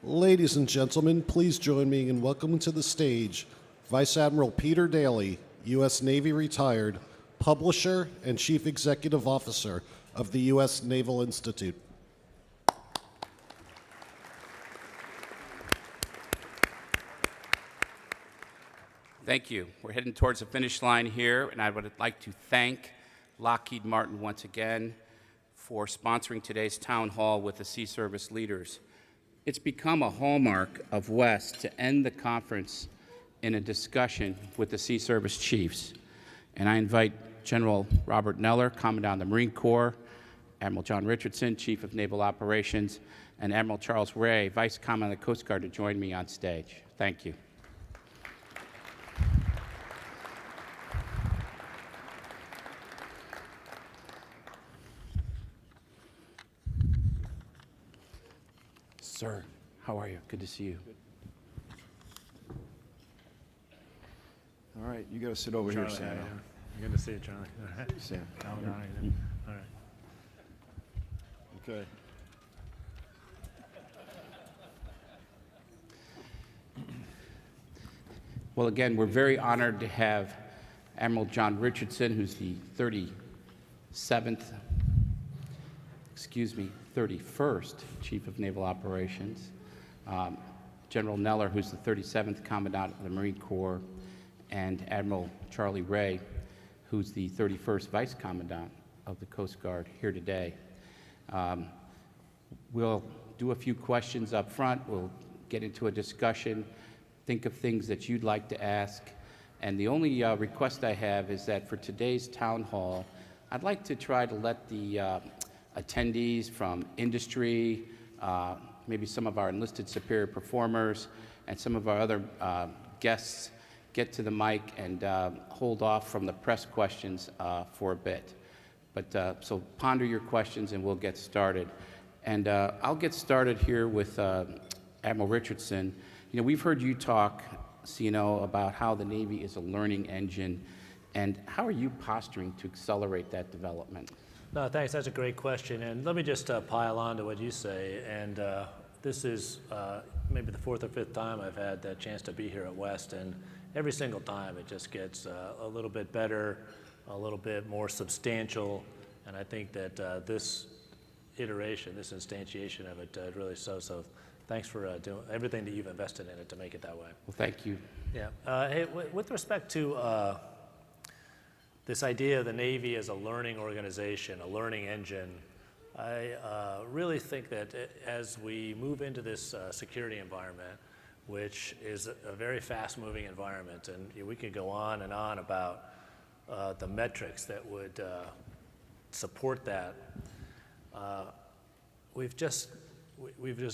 Ladies and gentlemen, please join me in welcoming to the stage Vice Admiral Peter Daly, U.S. Navy retired, publisher and Chief Executive Officer of the U.S. Naval Institute. Thank you. We're heading towards the finish line here, and I would like to thank Lockheed Martin once again for sponsoring today's town hall with the Sea Service leaders. It's become a hallmark of West to end the conference in a discussion with the Sea Service chiefs. And I invite General Robert Neller, Commandant of the Marine Corps, Admiral John Richardson, Chief of Naval Operations, and Admiral Charles Ray, Vice Commandant of the Coast Guard, to join me on stage. Thank you. Sir, how are you? Good to see you. Good. All right, you got to sit over Charlie, here, Sam. Good to see you, Charlie. All right. Sam. All right. Okay. Well, again, we're very honored to have Admiral John Richardson, who's the 31st Chief of Naval Operations, General Neller, who's the 37th Commandant of the Marine Corps, and Admiral Charlie Ray, who's the 31st Vice Commandant of the Coast Guard, here today. We'll do a few questions up front. We'll get into a discussion, think of things that you'd like to ask. And the only request I have is that for today's town hall, I'd like to try to let the attendees from industry, maybe some of our enlisted superior performers, and some of our other guests get to the mic and hold off from the press questions for a bit. But so ponder your questions and we'll get started. And I'll get started here with Admiral Richardson. You know, we've heard you talk, about how the Navy is a learning engine, and how are you posturing to accelerate that development? No, thanks. That's a great question. And let me just pile on to what you say. And this is maybe the fourth or fifth time I've had the chance to be here at West. And every single time it just gets a little bit better, a little bit more substantial. And I think that this iteration, this instantiation of it really so. Thanks for doing everything that you've invested in it to make it that way. Well, thank you. Yeah. Hey, with respect to this idea of the Navy as a learning organization, a learning engine, I really think that as we move into this security environment, which is a very fast-moving environment, and we could go on and on about the metrics that would support that, we've just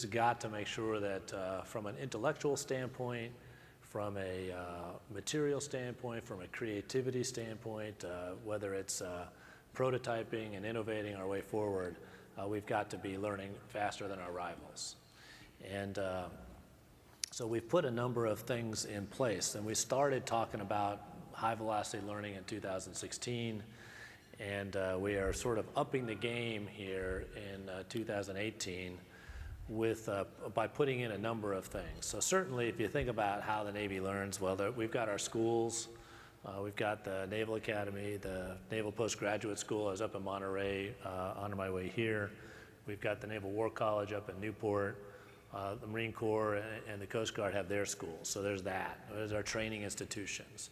got to make sure that from an intellectual standpoint, from a material standpoint, from a creativity standpoint, whether it's prototyping and innovating our way forward, we've got to be learning faster than our rivals. And so we've put a number of things in place, and we started talking about high-velocity learning in 2016, and we are sort of upping the game here in 2018 by putting in a number of things. So certainly if you think about how the Navy learns, well, we've got our schools, we've got the Naval Academy, the Naval Postgraduate School. I was up in Monterey on my way here. We've got the Naval War College up in Newport. The Marine Corps and the Coast Guard have their schools, so there's that. There's our training institutions.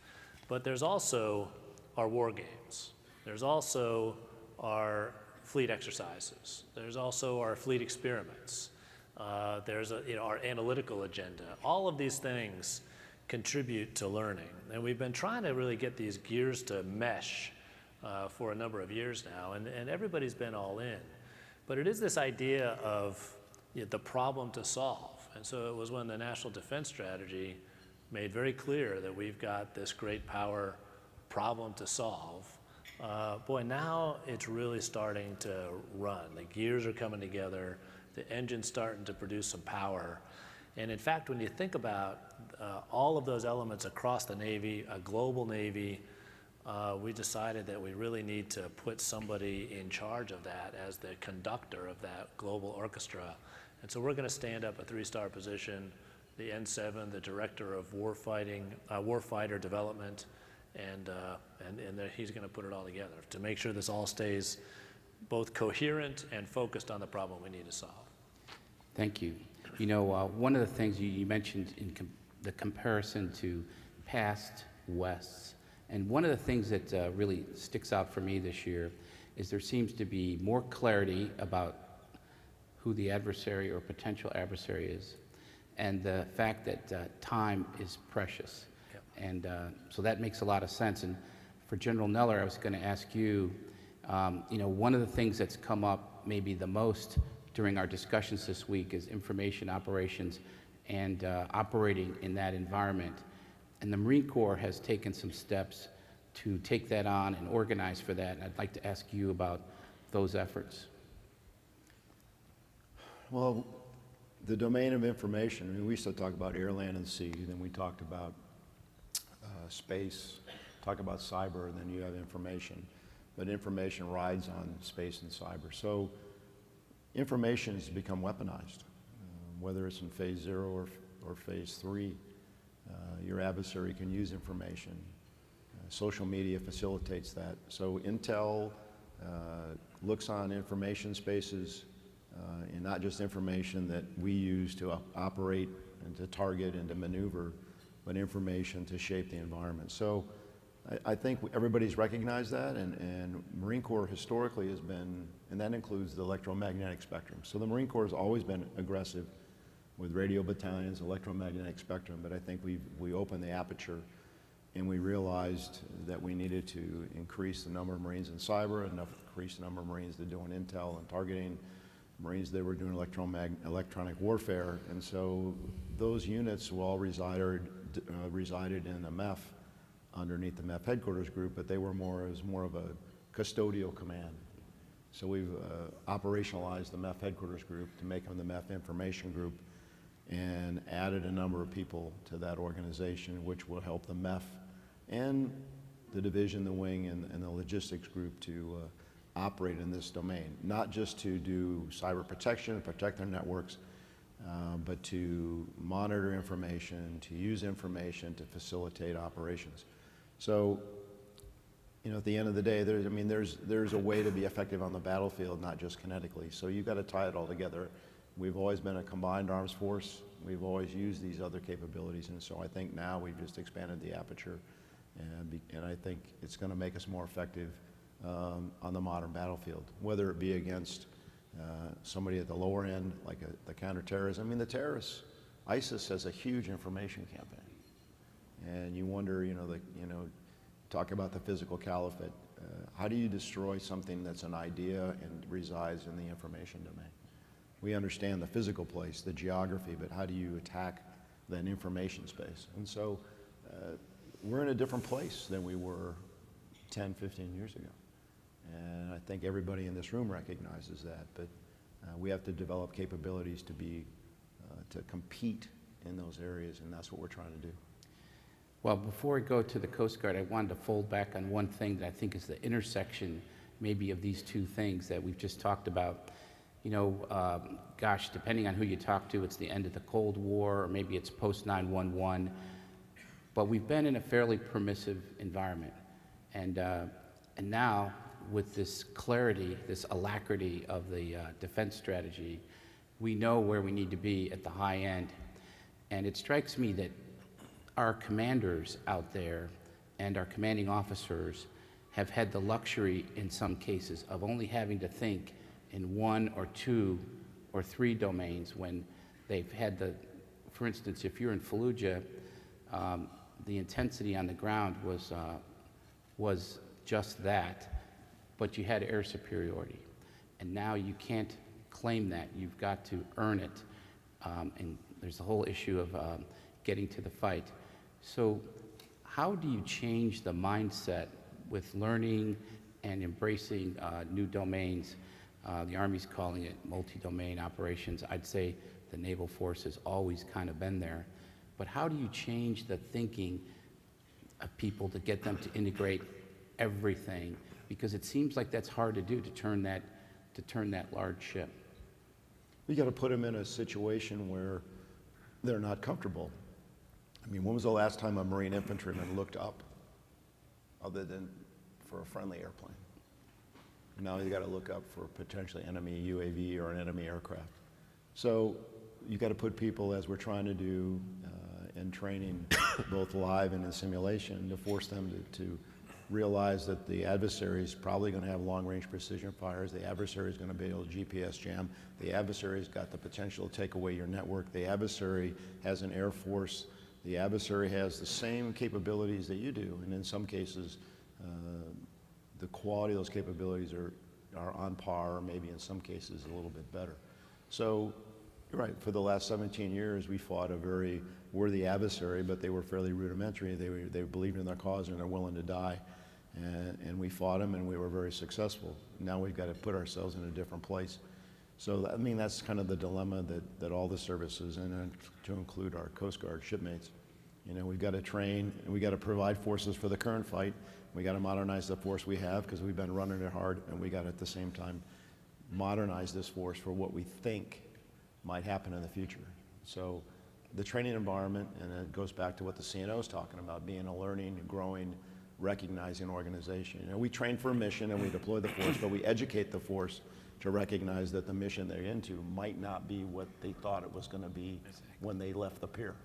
But there's also our war games. There's also our fleet exercises. There's also our fleet experiments. There's our analytical agenda. All of these things contribute to learning. And we've been trying to really get these gears to mesh for a number of years now, and everybody's been all in. But it is this idea of the problem to solve. And so it was when the National Defense Strategy made very clear that we've got this great power problem to solve. Boy, now it's really starting to run. The gears are coming together. The engine's starting to produce some power. And in fact, when you think about all of those elements across the Navy, a global Navy, we decided that we really need to put somebody in charge of that as the conductor of that global orchestra. And so we're going to stand up a 3-star position, the N7, the Director of Warfighter Development, and he's going to put it all together to make sure this all stays both coherent and focused on the problem we need to solve. Thank you. You know, one of the things you mentioned in the comparison to past Wests, and one of the things that really sticks out for me this year is there seems to be more clarity about who the adversary or potential adversary is, and the fact that time is precious. Yep. And so that makes a lot of sense. And for General Neller, I was going to ask you, you know, one of the things that's come up maybe the most during our discussions this week is information operations and operating in that environment. And the Marine Corps has taken some steps to take that on and organize for that. And I'd like to ask you about those efforts. Well, the domain of information, I mean, we used to talk about air, land, and sea, then we talked about space, talk about cyber, and then you have information. But information rides on space and cyber. So information has become weaponized, whether it's in phase 0 or phase 3. Your adversary can use information. Social media facilitates that. So Intel looks on information spaces, and not just information that we use to operate and to target and to maneuver, but information to shape the environment. So I think everybody's recognized that, and Marine Corps historically has been, and that includes the electromagnetic spectrum. So the Marine Corps has always been aggressive with radio battalions, electromagnetic spectrum, but I think we opened the aperture and we realized that we needed to increase the number of Marines in cyber, increase the number of Marines that are doing intel and targeting, Marines that were doing electronic warfare, and so those units all resided in the MEF, underneath the MEF headquarters group, but they were more of a custodial command. So we've operationalized the MEF headquarters group to make them the MEF information group, and added a number of people to that organization, which will help the MEF and the division, the wing, and the logistics group to operate in this domain, not just to do cyber protection, protect their networks, but to monitor information, to use information to facilitate operations. So, you know, at the end of the day, there's a way to be effective on the battlefield, not just kinetically. So you've got to tie it all together. We've always been a combined arms force. We've always used these other capabilities, and so I think now we've just expanded the aperture, and I think it's going to make us more effective on the modern battlefield, whether it be against somebody at the lower end, like the counterterrorism. I mean, the terrorists, ISIS has a huge information campaign, and you wonder, talk about the physical caliphate. How do you destroy something that's an idea and resides in the information domain? We understand the physical place, the geography, but how do you attack that information space? And so we're in a different place than we were 10, 15 years ago. And I think everybody in this room recognizes that, but we have to develop capabilities to compete in those areas, and that's what we're trying to do. Well, before I go to the Coast Guard, I wanted to fold back on one thing that I think is the intersection maybe of these two things that we've just talked about. You know, gosh, depending on who you talk to, it's the end of the Cold War, or maybe it's post 9/11. But we've been in a fairly permissive environment, and now with this clarity, this alacrity of the defense strategy, we know where we need to be at the high end. And it strikes me that our commanders out there and our commanding officers have had the luxury in some cases of only having to think in 1 or 2 or 3 domains when they've had for instance, if you're in Fallujah, the intensity on the ground was just that, but you had air superiority. And now you can't claim that. You've got to earn it. And there's the whole issue of getting to the fight. So how do you change the mindset with learning and embracing new domains? The Army's calling it multi-domain operations. I'd say the Naval Force has always kind of been there. But how do you change the thinking of people to get them to integrate everything? Because it seems like that's hard to do, to turn that large ship. We got to put them in a situation where they're not comfortable. I mean, when was the last time a Marine infantryman looked up other than for a friendly airplane? Now you got to look up for potentially enemy UAV or an enemy aircraft. So you got to put people, as we're trying to do in training, both live and in simulation, to force them to realize that the adversary is probably going to have long-range precision fires. The adversary is going to be able to GPS jam. The adversary's got the potential to take away your network. The adversary has an air force. The adversary has the same capabilities that you do, and in some cases, the quality of those capabilities are on par, or maybe in some cases a little bit better. So, you're right, for the last 17 years, we fought a very worthy adversary, but they were fairly rudimentary. They believed in their cause and they're willing to die. And we fought them and we were very successful. Now we've got to put ourselves in a different place. So, I mean, that's kind of the dilemma that all the services, and to include our Coast Guard shipmates. You know, we've got to train, and we've got to provide forces for the current fight. We got to modernize the force we have because we've been running it hard, and we got to at the same time modernize this force for what we think might happen in the future. So the training environment, and it goes back to what the CNO is talking about, being a learning, growing, recognizing organization. You know, we train for a mission and we deploy the force, but we educate the force to recognize that the mission they're into might not be what they thought it was going to be when they left the pier.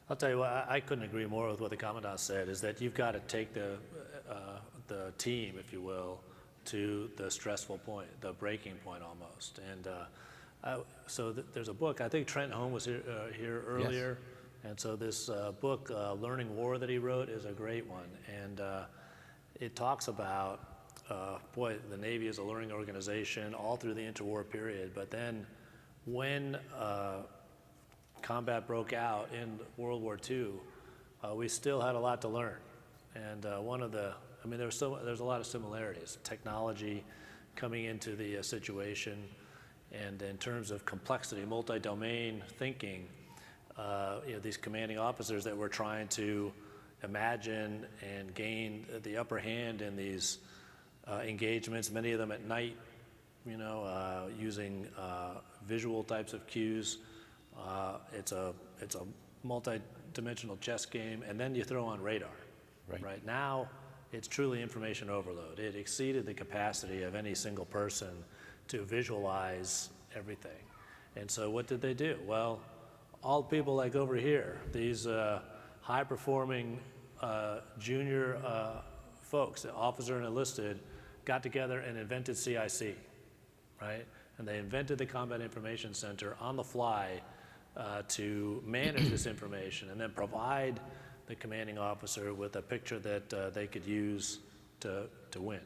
I'll tell you what, I couldn't agree more with what the Commandant said, is that you've got to take the team, if you will, to the stressful point, the breaking point almost. And there's a book, I think Trent Holm was here earlier, yes. And so this book, Learning War, that he wrote is a great one. And it talks about, the Navy is a learning organization all through the interwar period, but then when combat broke out in World War II, we still had a lot to learn. And there's a lot of similarities. Technology coming into the situation, and in terms of complexity, multi-domain thinking, these commanding officers that were trying to imagine and gain the upper hand in these engagements, many of them at night, using visual types of cues. It's a multi-dimensional chess game, and then you throw on radar. Right now, it's truly information overload. It exceeded the capacity of any single person to visualize everything. And so what did they do? Well, all people like over here, these high-performing junior folks, officer and enlisted, got together and invented CIC, right? And they invented the Combat Information Center on the fly to manage this information and then provide the commanding officer with a picture that they could use to win.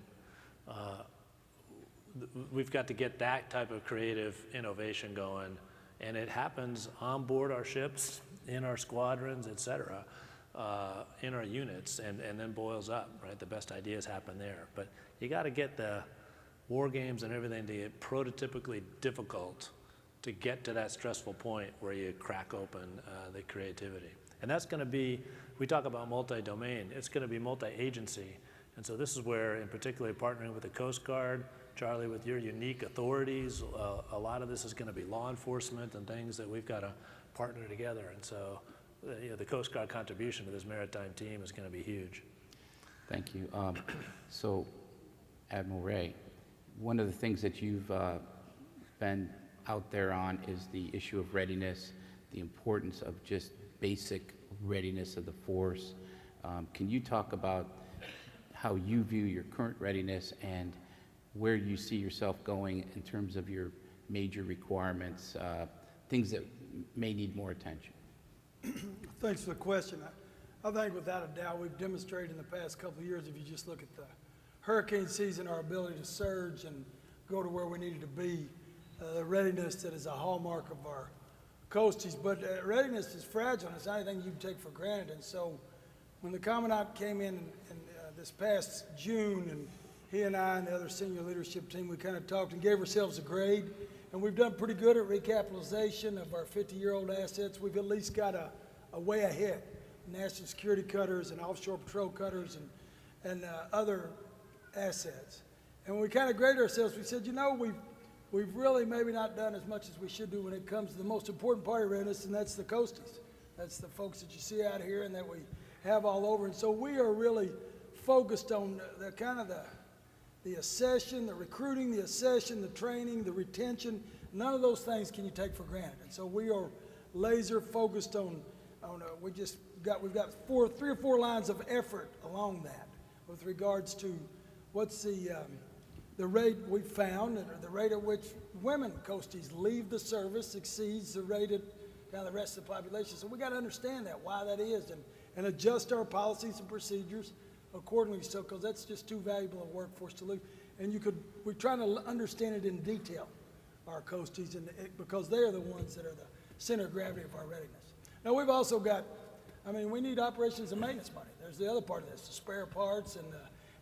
We've got to get that type of creative innovation going, and it happens on board our ships, in our squadrons, et cetera, in our units, and then boils up, right? The best ideas happen there. But you got to get the war games and everything to get prototypically difficult to get to that stressful point where you crack open the creativity. And that's going to be, we talk about multi-domain, it's going to be multi-agency. And so this is where, in particular, partnering with the Coast Guard, Charlie, with your unique authorities, a lot of this is going to be law enforcement and things that we've got to partner together. And so the Coast Guard contribution to this maritime team is going to be huge. Thank you. So, Admiral Ray, one of the things that you've been out there on is the issue of readiness, the importance of just basic readiness of the force. Can you talk about how you view your current readiness and where you see yourself going in terms of your major requirements, things that may need more attention? Thanks for the question. I think without a doubt we've demonstrated in the past couple of years, if you just look at the hurricane season, our ability to surge and go to where we needed to be, the readiness that is a hallmark of our coasties. But readiness is fragile, and it's not anything you can take for granted. And so when the Commandant came in this past June, and he and I and the other senior leadership team, we kind of talked and gave ourselves a grade. And we've done pretty good at recapitalization of our 50-year-old assets. We've at least got a way ahead. National security cutters and offshore patrol cutters and other assets. And when we kind of graded ourselves, we said, we've really maybe not done as much as we should do when it comes to the most important part of readiness, and that's the coasties. That's the folks that you see out here and that we have all over. And so we are really focused on the kind of the accession, the recruiting, the accession, the training, the retention. None of those things can you take for granted. And so we are laser focused on we've got 3 or 4 lines of effort along that with regards to what's the rate we found, or the rate at which women coasties leave the service exceeds the rate of kind of the rest of the population. So we got to understand that, why that is, and adjust our policies and procedures accordingly, so, because that's just too valuable a workforce to lose. And we're trying to understand it in detail, our coasties, because they're the ones that are the center of gravity of our readiness. Now, we've also got, we need operations and maintenance money. There's the other part of this, the spare parts and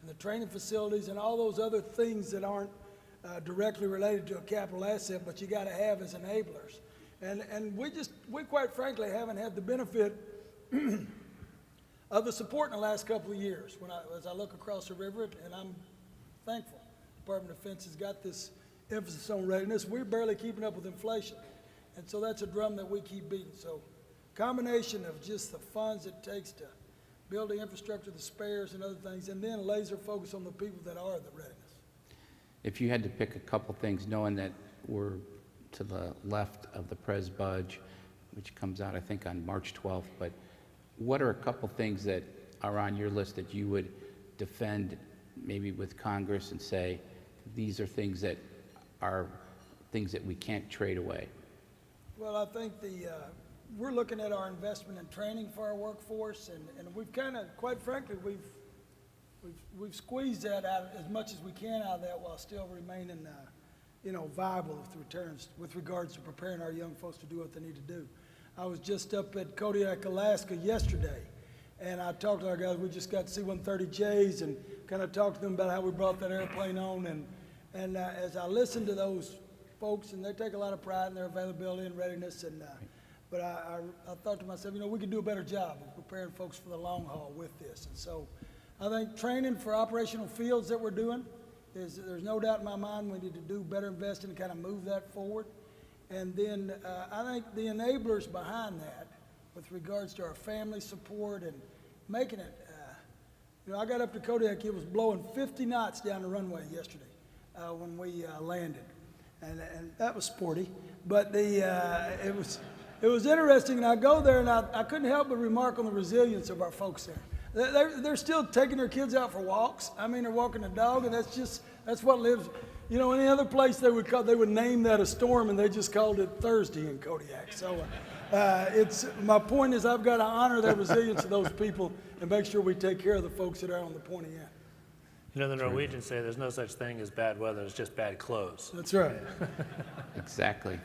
the training facilities and all those other things that aren't directly related to a capital asset, but you got to have as enablers. And we quite frankly haven't had the benefit of the support in the last couple of years. As I look across the river, and I'm thankful the Department of Defense has got this emphasis on readiness, we're barely keeping up with inflation. And so that's a drum that we keep beating. So combination of just the funds it takes to build the infrastructure, the spares and other things, and then laser focus on the people that are the readiness. If you had to pick a couple things, knowing that we're to the left of the Pres Budge, which comes out, I think, on March 12th, but what are a couple things that are on your list that you would defend maybe with Congress and say, these are things that we can't trade away? Well, I think we're looking at our investment in training for our workforce, and we've kind of, quite frankly, we've squeezed that out as much as we can out of that while still remaining, viable with regards to preparing our young folks to do what they need to do. I was just up at Kodiak, Alaska yesterday, and I talked to our guys. We just got C-130Js and kind of talked to them about how we brought that airplane on, and as I listened to those folks, and they take a lot of pride in their availability and readiness, but I thought to myself, we could do a better job of preparing folks for the long haul with this. And so I think training for operational fields that we're doing, there's no doubt in my mind we need to do better investing to kind of move that forward. And then I think the enablers behind that with regards to our family support and making it, I got up to Kodiak, it was blowing 50 knots down the runway yesterday when we landed. And that was sporty, but it was interesting, and I go there and I couldn't help but remark on the resilience of our folks there. They're still taking their kids out for walks. They're walking the dog, and that's what lives. Any other place they would name that a storm, and they just called it Thursday in Kodiak. So my point is I've got to honor the resilience of those people and make sure we take care of the folks that are on the pointy end. The Norwegians say there's no such thing as bad weather, it's just bad clothes. That's right. Exactly.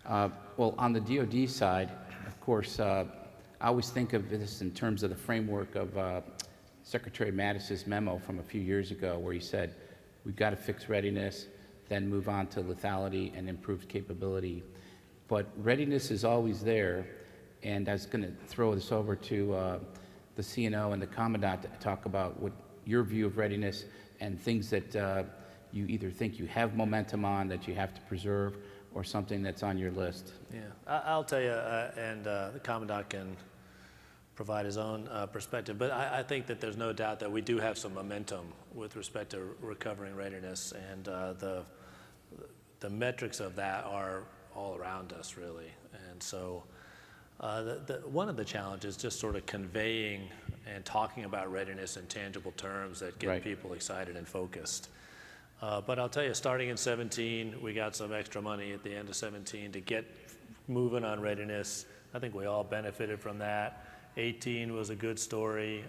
Well, on the DoD side, of course, I always think of this in terms of the framework of Secretary Mattis's memo from a few years ago, where he said, we've got to fix readiness, then move on to lethality and improved capability. But readiness is always there, and I was going to throw this over to the CNO and the Commandant to talk about what your view of readiness and things that you either think you have momentum on that you have to preserve, or something that's on your list. Yeah, I'll tell you, and the Commandant can provide his own perspective, but I think that there's no doubt that we do have some momentum with respect to recovering readiness, and the metrics of that are all around us, really. And so one of the challenges is just sort of conveying and talking about readiness in tangible terms that get people excited and focused. But I'll tell you, starting in 17, we got some extra money at the end of 17 to get moving on readiness. I think we all benefited from that. 18 was a good story,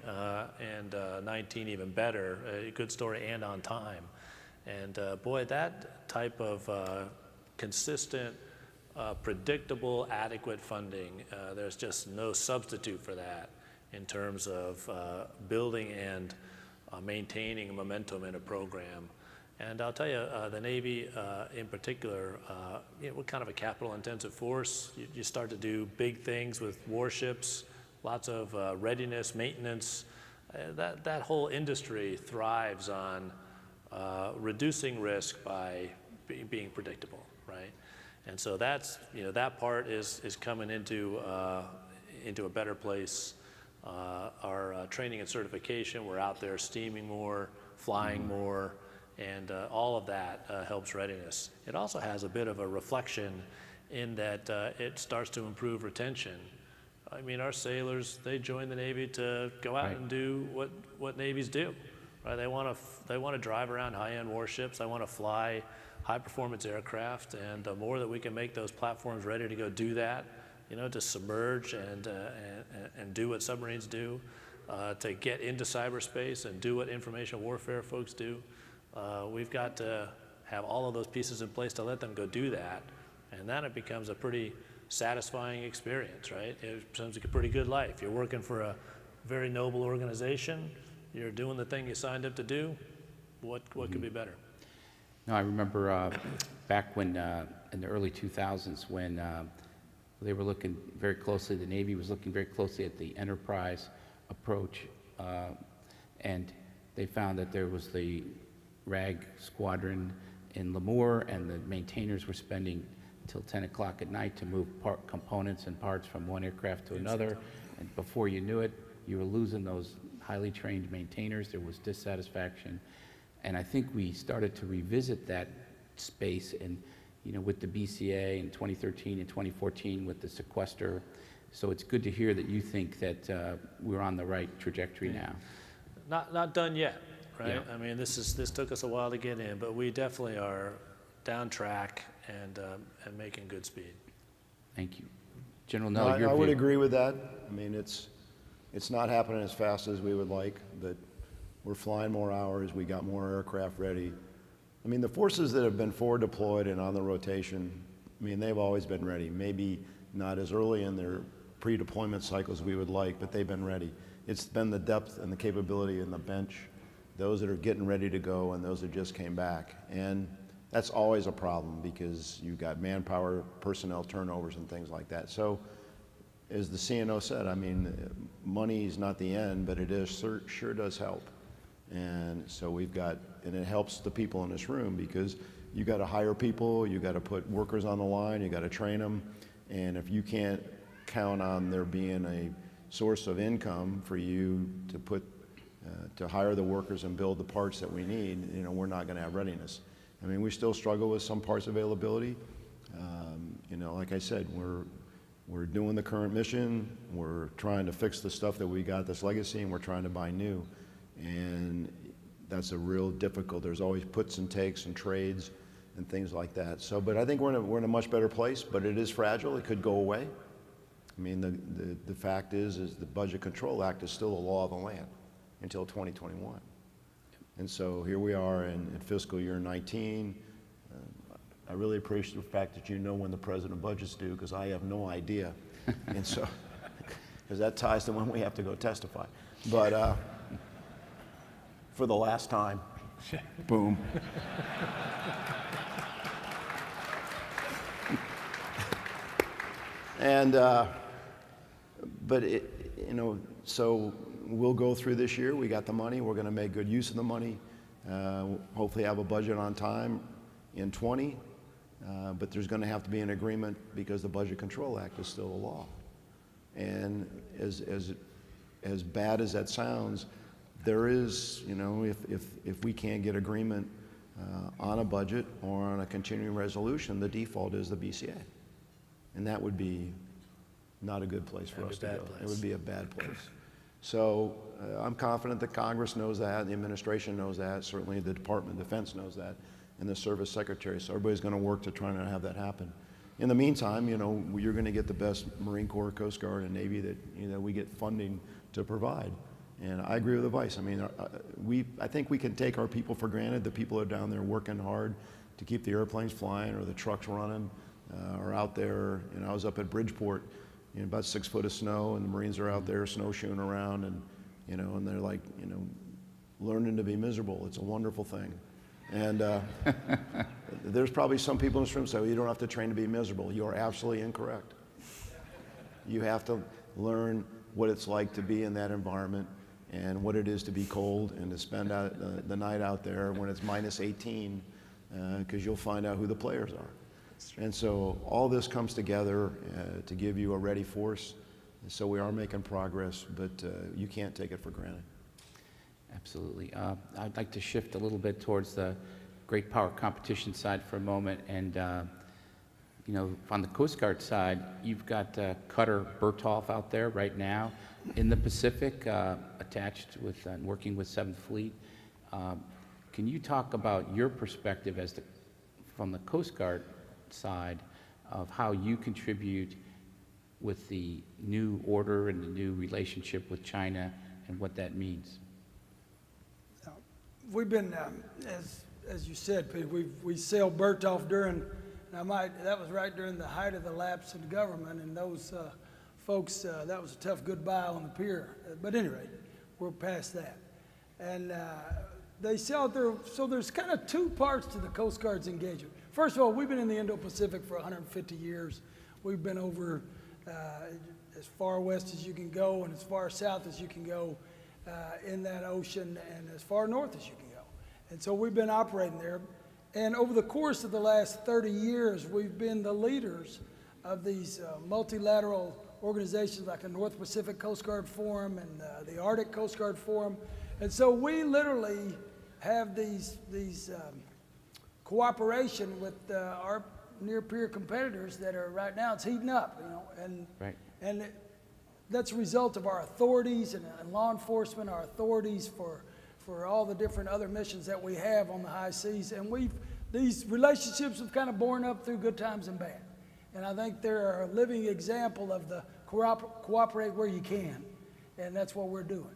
and 19 even better, a good story and on time. And boy, that type of consistent, predictable, adequate funding, there's just no substitute for that in terms of building and maintaining momentum in a program. And I'll tell you, the Navy in particular, we're kind of a capital-intensive force. You start to do big things with warships, lots of readiness, maintenance. That whole industry thrives on reducing risk by being predictable, right? And so that's, that part is coming into a better place. Our training and certification, we're out there steaming more, flying more, and all of that helps readiness. It also has a bit of a reflection in that it starts to improve retention. I mean, our sailors, they join the Navy to go out Right. and do what Navies do, right? They want to drive around high-end warships. They want to fly high-performance aircraft, and the more that we can make those platforms ready to go do that, to submerge and do what submarines do, to get into cyberspace and do what information warfare folks do, we've got to have all of those pieces in place to let them go do that, and then it becomes a pretty satisfying experience, right? It becomes a pretty good life. You're working for a very noble organization. You're doing the thing you signed up to do. What could be better? No, I remember back when, in the early 2000s, when they were looking very closely, the Navy was looking very closely at the enterprise approach, and they found that there was the RAG squadron in Lemoore, and the maintainers were spending till 10 o'clock at night to move components and parts from one aircraft to another, and before you knew it, you were losing those highly trained maintainers. There was dissatisfaction, and I think we started to revisit that space, and with the BCA in 2013 and 2014 with the sequester. So it's good to hear that you think that we're on the right trajectory now. Not done yet, right? Yeah. I mean, this took us a while to get in, but we definitely are down track and making good speed. Thank you. General No, Neller, your I would view. agree with that. I mean, it's not happening as fast as we would like, but we're flying more hours, we got more aircraft ready. I mean, the forces that have been forward deployed and on the rotation, I mean, they've always been ready. Maybe not as early in their pre-deployment cycles we would like, but they've been ready. It's been the depth and the capability in the bench, those that are getting ready to go and those that just came back. And that's always a problem because you've got manpower, personnel turnovers and things like that. So as the CNO said, I mean, money is not the end, but it is sure does help. And so and it helps the people in this room because you got to hire people, you got to put workers on the line, you got to train them, and if you can't count on there being a source of income for you to hire the workers and build the parts that we need, we're not going to have readiness. I mean, we still struggle with some parts availability. Like I said, we're doing the current mission, we're trying to fix the stuff that we got that's legacy, and we're trying to buy new. And that's a real difficult, there's always puts and takes and trades and things like that. So, but I think we're in a much better place, but it is fragile, it could go away. I mean, the fact is the Budget Control Act is still a law of the land until 2021. And so here we are in fiscal year 19. I really appreciate the fact that you know when the president budgets due, because I have no idea. And so, because that ties to when we have to go testify. But for the last time, boom. And, but so we'll go through this year. We got the money. We're going to make good use of the money. Hopefully have a budget on time in 20. But there's going to have to be an agreement because the Budget Control Act is still a law. And as bad as that sounds, there is, if we can't get agreement on a budget or on a continuing resolution, the default is the BCA. And that would be not a good place for us to go. It would be a bad place. So I'm confident that Congress knows that, the administration knows that, certainly the Department of Defense knows that, and the Service Secretary. So everybody's going to work to try to have that happen. In the meantime, you're going to get the best Marine Corps, Coast Guard, and Navy that we get funding to provide. And I agree with the Vice. I mean, I think we can take our people for granted. The people are down there working hard to keep the airplanes flying or the trucks running, or out there. I was up at Bridgeport, about 6 foot of snow, and the Marines are out there snowshoeing around, and and they're like, learning to be miserable. It's a wonderful thing. And there's probably some people in this room say, well, you don't have to train to be miserable. You are absolutely incorrect. You have to learn what it's like to be in that environment and what it is to be cold and to spend the night out there when it's minus 18 because you'll find out who the players are. And so all this comes together to give you a ready force. And so we are making progress, but you can't take it for granted. Absolutely. I'd like to shift a little bit towards the great power competition side for a moment. And, you know, on the Coast Guard side, you've got Cutter Bertolf out there right now in the Pacific, attached with and working with 7th Fleet. Can you talk about your perspective as from the Coast Guard side of how you contribute with the new order and the new relationship with China and what that means? We've been, as you said, Pete, we sailed Bertolf during, that was right during the height of the lapse in government, and those folks, that was a tough goodbye on the pier. But anyway, we're past that. And they sailed there, so there's kind of two parts to the Coast Guard's engagement. First of all, we've been in the Indo-Pacific for 150 years. We've been over as far west as you can go and as far south as you can go in that ocean, and as far north as you can go. And so we've been operating there. And over the course of the last 30 years, we've been the leaders of these multilateral organizations like the North Pacific Coast Guard Forum and the Arctic Coast Guard Forum. And so we literally have these cooperation with our near-peer competitors that are right now, it's heating up, you know, and Right. and that's a result of our authorities and law enforcement, our authorities for all the different other missions that we have on the high seas. And these relationships have kind of borne up through good times and bad. And I think they're a living example of the cooperate where you can. And that's what we're doing.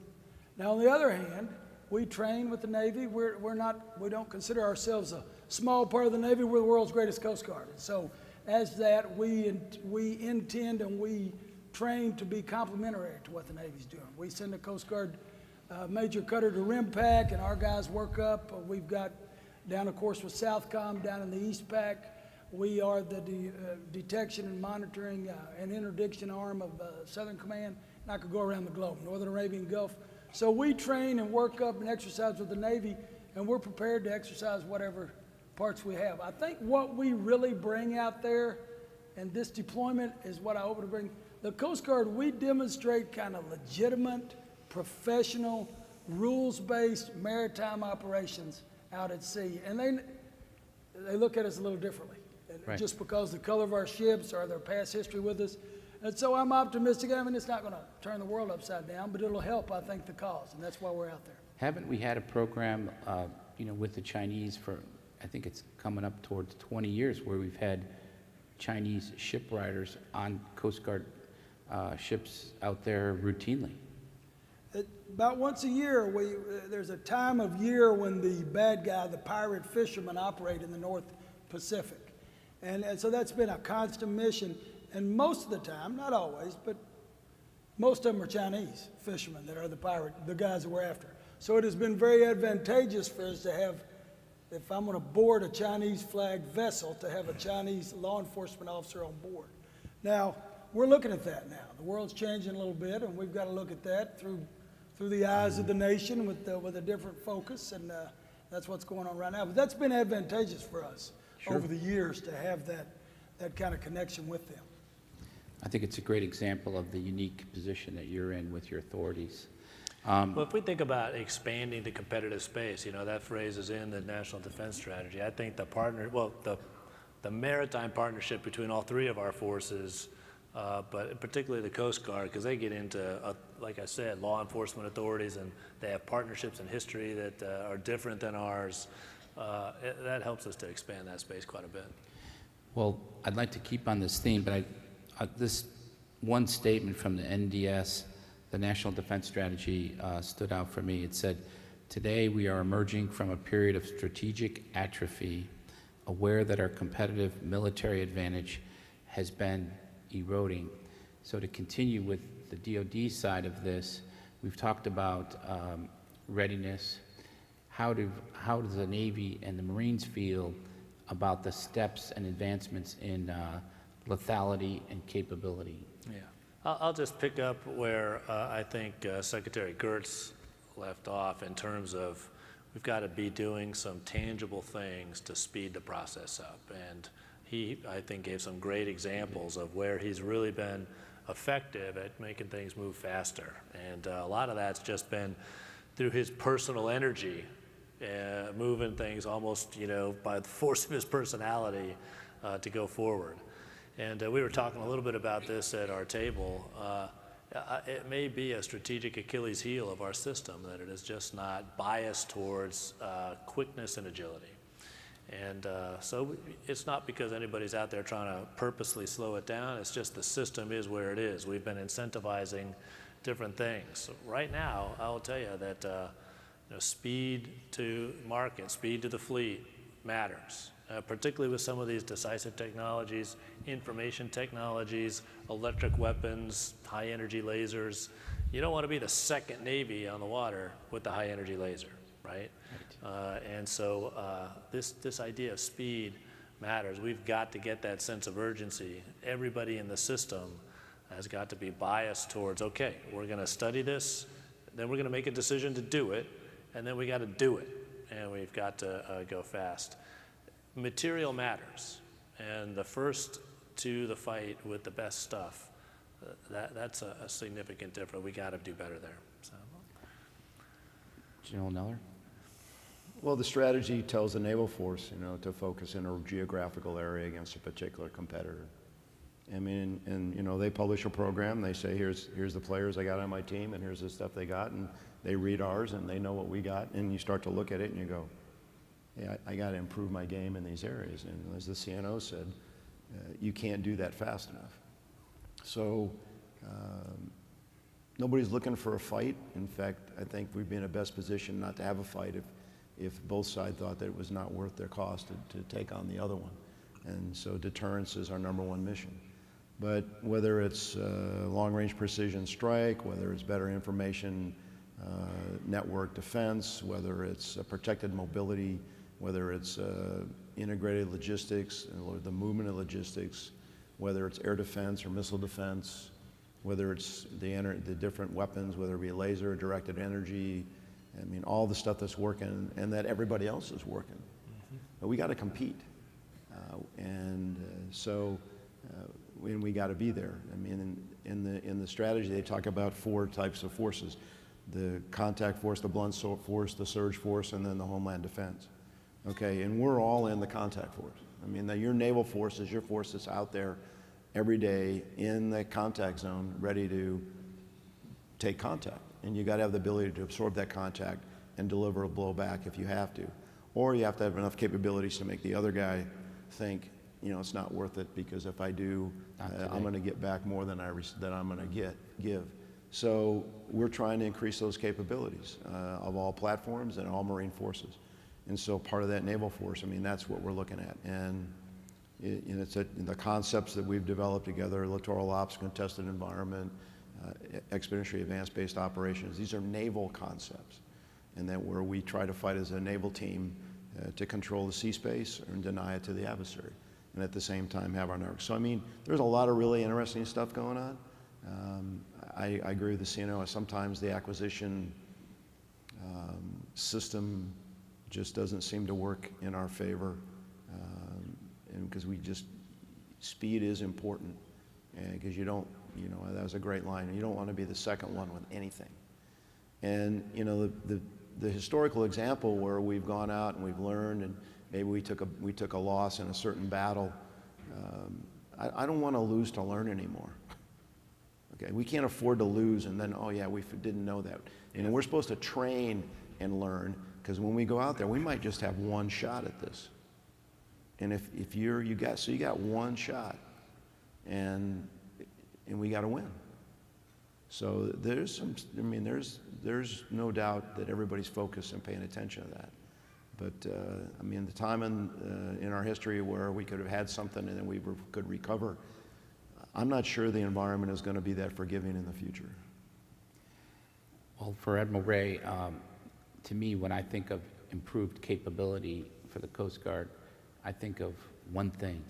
Now, on the other hand, we train with the Navy. We don't consider ourselves a small part of the Navy. We're the world's greatest Coast Guard. So as that, we intend and we train to be complementary to what the Navy's doing. We send a Coast Guard major cutter to RIMPAC, and our guys work up. We've got down, of course, with SOUTHCOM down in the East Pac. We are the detection and monitoring and interdiction arm of Southern Command. And I could go around the globe, Northern Arabian Gulf. So we train and work up and exercise with the Navy, and we're prepared to exercise whatever parts we have. I think what we really bring out there, and this deployment is what I hope to bring. The Coast Guard, we demonstrate kind of legitimate, professional, rules-based maritime operations out at sea. And they look at us a little differently. Right. Just because the color of our ships or their past history with us. And so I'm optimistic. I mean, it's not going to turn the world upside down, but it'll help, I think, the cause. And that's why we're out there. Haven't we had a program, you know, with the Chinese for, I think it's coming up towards 20 years, where we've had Chinese shipwriters on Coast Guard ships out there routinely? About once a year, there's a time of year when the bad guy, the pirate fishermen, operate in the North Pacific. And so that's been a constant mission. And most of the time, not always, but most of them are Chinese fishermen that are the guys that we're after. So it has been very advantageous for us to have, if I'm going to board a Chinese flagged vessel, to have a Chinese law enforcement officer on board. Now, we're looking at that now. The world's changing a little bit, and we've got to look at that through the eyes of the nation with a different focus, and that's what's going on right now. But that's been advantageous for us over the years to have that kind of connection with them. I think it's a great example of the unique position that you're in with your authorities. Well, if we think about expanding the competitive space, you know, that phrase is in the National Defense Strategy. I think the maritime partnership between all three of our forces, but particularly the Coast Guard, because they get into, like I said, law enforcement authorities, and they have partnerships in history that are different than ours. That helps us to expand that space quite a bit. Well, I'd like to keep on this theme, but this one statement from the NDS, the National Defense Strategy, stood out for me. It said, "Today we are emerging from a period of strategic atrophy, aware that our competitive military advantage has been eroding." So to continue with the DoD side of this, we've talked about readiness. How does the Navy and the Marines feel about the steps and advancements in lethality and capability? Yeah, I'll just pick up where I think Secretary Gertz left off in terms of we've got to be doing some tangible things to speed the process up. And he, I think, gave some great examples of where he's really been effective at making things move faster. And a lot of that's just been through his personal energy, moving things almost, by the force of his personality to go forward. And we were talking a little bit about this at our table. It may be a strategic Achilles heel of our system that it is just not biased towards quickness and agility. And so it's not because anybody's out there trying to purposely slow it down, it's just the system is where it is. We've been incentivizing different things. So right now, I will tell you that speed to market, speed to the fleet matters. Particularly with some of these decisive technologies, information technologies, electric weapons, high energy lasers. You don't want to be the second Navy on the water with the high energy laser, right? And so this idea of speed matters. We've got to get that sense of urgency. Everybody in the system has got to be biased towards, okay, we're going to study this, then we're going to make a decision to do it, and then we got to do it, and we've got to go fast. Material matters, and the first to the fight with the best stuff, that's a significant difference. We got to do better there. So. General Neller? Well, the strategy tells the naval force, to focus in a geographical area against a particular competitor. I mean, and they publish a program. They say, here's the players I got on my team, and here's the stuff they got, and they read ours, and they know what we got, and you start to look at it, and you go, hey, I got to improve my game in these areas. And as the CNO said, you can't do that fast enough. So nobody's looking for a fight. In fact, I think we'd be in the best position not to have a fight if both sides thought that it was not worth their cost to take on the other one. And so deterrence is our #1 mission. But whether it's long-range precision strike, whether it's better information network defense, whether it's protected mobility, whether it's integrated logistics, or the movement of logistics, whether it's air defense or missile defense, whether it's the different weapons, whether it be laser, directed energy, I mean, all the stuff that's working and that everybody else is working. Mm-hmm. But we got to compete. So we got to be there. I mean, in the strategy, they talk about 4 types of forces: the contact force, the blunt force, the surge force, and then the homeland defense. Okay, and we're all in the contact force. I mean, your naval force is your force that's out there every day in the contact zone, ready to take contact. And you got to have the ability to absorb that contact and deliver a blowback if you have to. Or you have to have enough capabilities to make the other guy think, it's not worth it, because if I do, I'm going to get back more than I'm going to give. So we're trying to increase those capabilities of all platforms and all Marine forces. And so part of that naval force, I mean, that's what we're looking at. And it's the concepts that we've developed together: littoral ops, contested environment, expeditionary advanced-based operations. These are naval concepts, and that where we try to fight as a naval team to control the sea space and deny it to the adversary, and at the same time have our network. So I mean, there's a lot of really interesting stuff going on. I agree with the CNO. Sometimes the acquisition system just doesn't seem to work in our favor, and because speed is important, and because you don't, that was a great line, and you don't want to be the second one with anything. And the historical example where we've gone out and we've learned, and maybe we took a loss in a certain battle. I don't want to lose to learn anymore. Okay, we can't afford to lose and then, oh yeah, we didn't know that. We're supposed to train and learn, because when we go out there, we might just have one shot at this. And if you got one shot, and we got to win. So there's no doubt that everybody's focused and paying attention to that. But I mean, the time in our history where we could have had something and then we could recover, I'm not sure the environment is going to be that forgiving in the future. Well, for Admiral Ray, to me, when I think of improved capability for the Coast Guard, I think of one thing: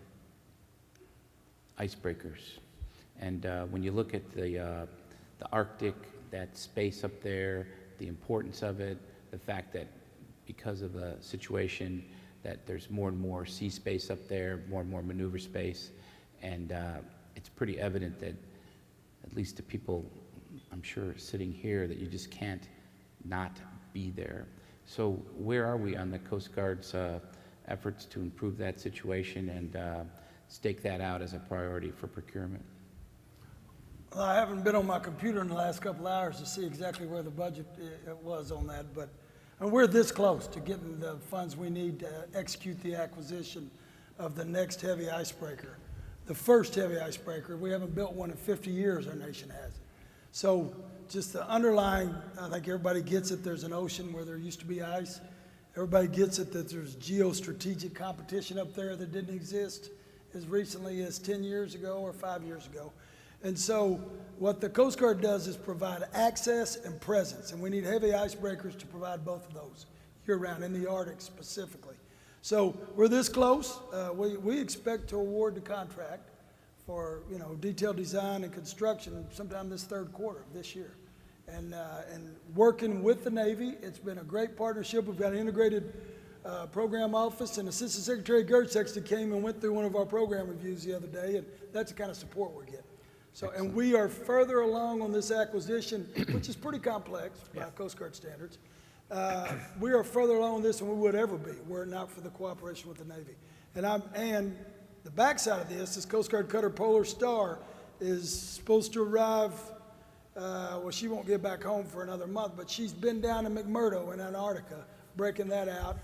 icebreakers. And when you look at the Arctic, that space up there, the importance of it, the fact that, because of the situation that there's more and more sea space up there, more and more maneuver space, and it's pretty evident that, at least to people, I'm sure, sitting here, that you just can't not be there. So where are we on the Coast Guard's efforts to improve that situation and stake that out as a priority for procurement? Well, I haven't been on my computer in the last couple of hours to see exactly where the budget was on that, but and we're this close to getting the funds we need to execute the acquisition of the next heavy icebreaker. The first heavy icebreaker, we haven't built one in 50 years, our nation has. So just the underlying, I think everybody gets it, there's an ocean where there used to be ice. Everybody gets it that there's geostrategic competition up there that didn't exist as recently as 10 years ago or 5 years ago. And so what the Coast Guard does is provide access and presence, and we need heavy icebreakers to provide both of those year-round, in the Arctic specifically. So we're this close. We expect to award the contract for, you know, detailed design and construction sometime this third quarter of this year. And working with the Navy, it's been a great partnership. We've got an integrated program office, and Assistant Secretary Gertz came and went through one of our program reviews the other day, and that's the kind of support we're getting. So, and we are further along on this acquisition, which is pretty complex by Coast Guard standards. We are further along on this than we would ever be were it not for the cooperation with the Navy. And the backside of this Coast Guard cutter Polar Star is supposed to arrive, well, she won't get back home for another month, but she's been down in McMurdo in Antarctica, breaking that out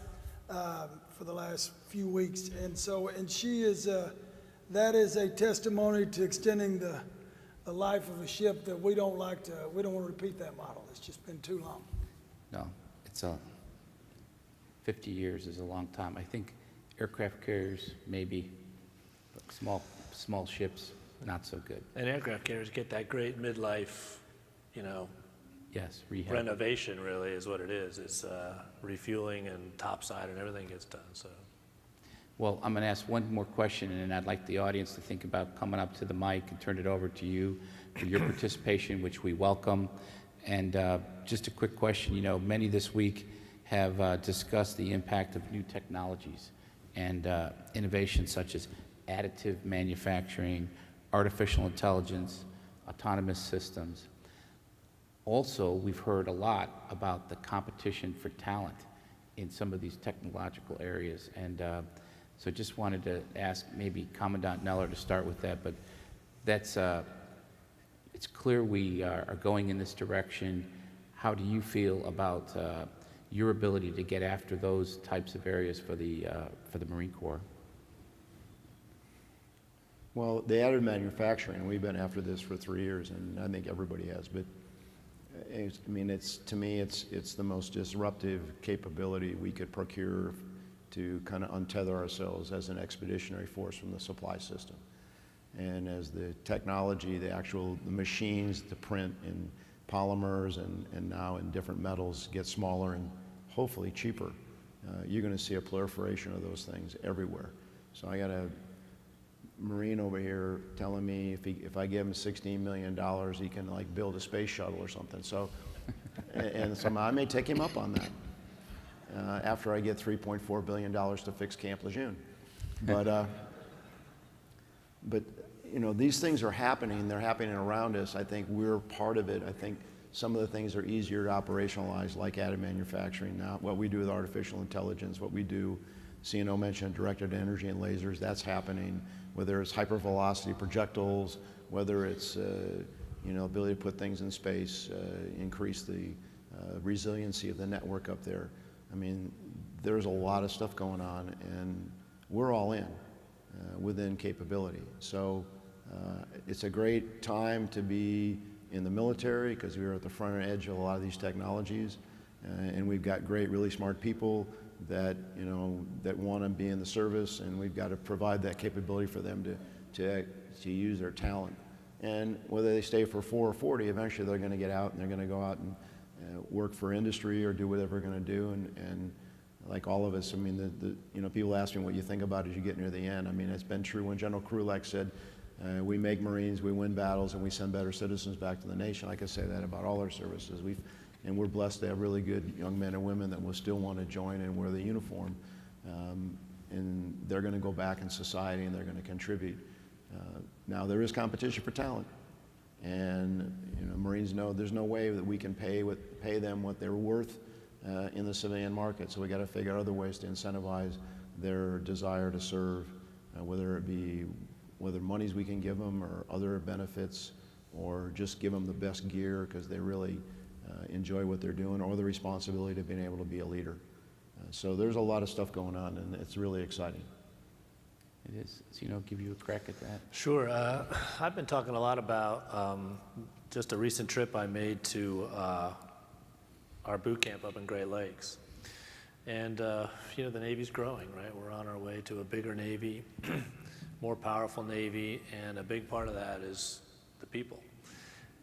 for the last few weeks. And so, and she is, that is a testimony to extending the life of a ship that we don't want to repeat that model. It's just been too long. No, it's 50 years is a long time. I think aircraft carriers, maybe, but small ships, not so good. And aircraft carriers get that great midlife, you know, Yes, rehab. renovation really is what it is. It's refueling and topside and everything gets done, so. Well, I'm going to ask one more question, and then I'd like the audience to think about coming up to the mic and turn it over to you for your participation, which we welcome. And just a quick question, you know, many this week have discussed the impact of new technologies and innovations such as additive manufacturing, artificial intelligence, autonomous systems. Also, we've heard a lot about the competition for talent in some of these technological areas. And so just wanted to ask maybe Commandant Neller to start with that, but that's, it's clear we are going in this direction. How do you feel about your ability to get after those types of areas for the Marine Corps? Well, the additive manufacturing, we've been after this for 3 years, and I think everybody has, but I mean, to me, it's the most disruptive capability we could procure to kind of untether ourselves as an expeditionary force from the supply system. And as the technology, the machines to print in polymers and now in different metals get smaller and hopefully cheaper, you're going to see a proliferation of those things everywhere. So I got a Marine over here telling me if I give him $16 million, he can like build a space shuttle or something. So, and so I may take him up on that after I get $3.4 billion to fix Camp Lejeune. But you know, these things are happening. They're happening around us. I think we're part of it. I think some of the things are easier to operationalize, like additive manufacturing now. What we do with artificial intelligence, what we do, CNO mentioned directed energy and lasers, that's happening. Whether it's hypervelocity projectiles, whether it's you know, ability to put things in space, increase the resiliency of the network up there. I mean, there's a lot of stuff going on, and we're all in within capability. So it's a great time to be in the military because we're at the front edge of a lot of these technologies, and we've got great, really smart people that, you know, that want to be in the service, and we've got to provide that capability for them to use their talent. And whether they stay for 4 or 40, eventually they're going to get out and they're going to go out and work for industry or do whatever they're going to do. And like all of us, I mean, you know, people ask me what you think about as you get near the end. I mean, it's been true when General Krulak said, we make Marines, we win battles, and we send better citizens back to the nation. I could say that about all our services. And we're blessed to have really good young men and women that will still want to join and wear the uniform. And they're going to go back in society and they're going to contribute. Now there is competition for talent. And Marines know there's no way that we can pay them what they're worth in the civilian market. So we got to figure out other ways to incentivize their desire to serve, whether monies we can give them or other benefits, or just give them the best gear because they really enjoy what they're doing, or the responsibility of being able to be a leader. So there's a lot of stuff going on, and it's really exciting. It is. So, give you a crack at that. Sure. I've been talking a lot about just a recent trip I made to our boot camp up in Great Lakes. And, the Navy's growing, right? We're on our way to a bigger Navy, more powerful Navy, and a big part of that is the people.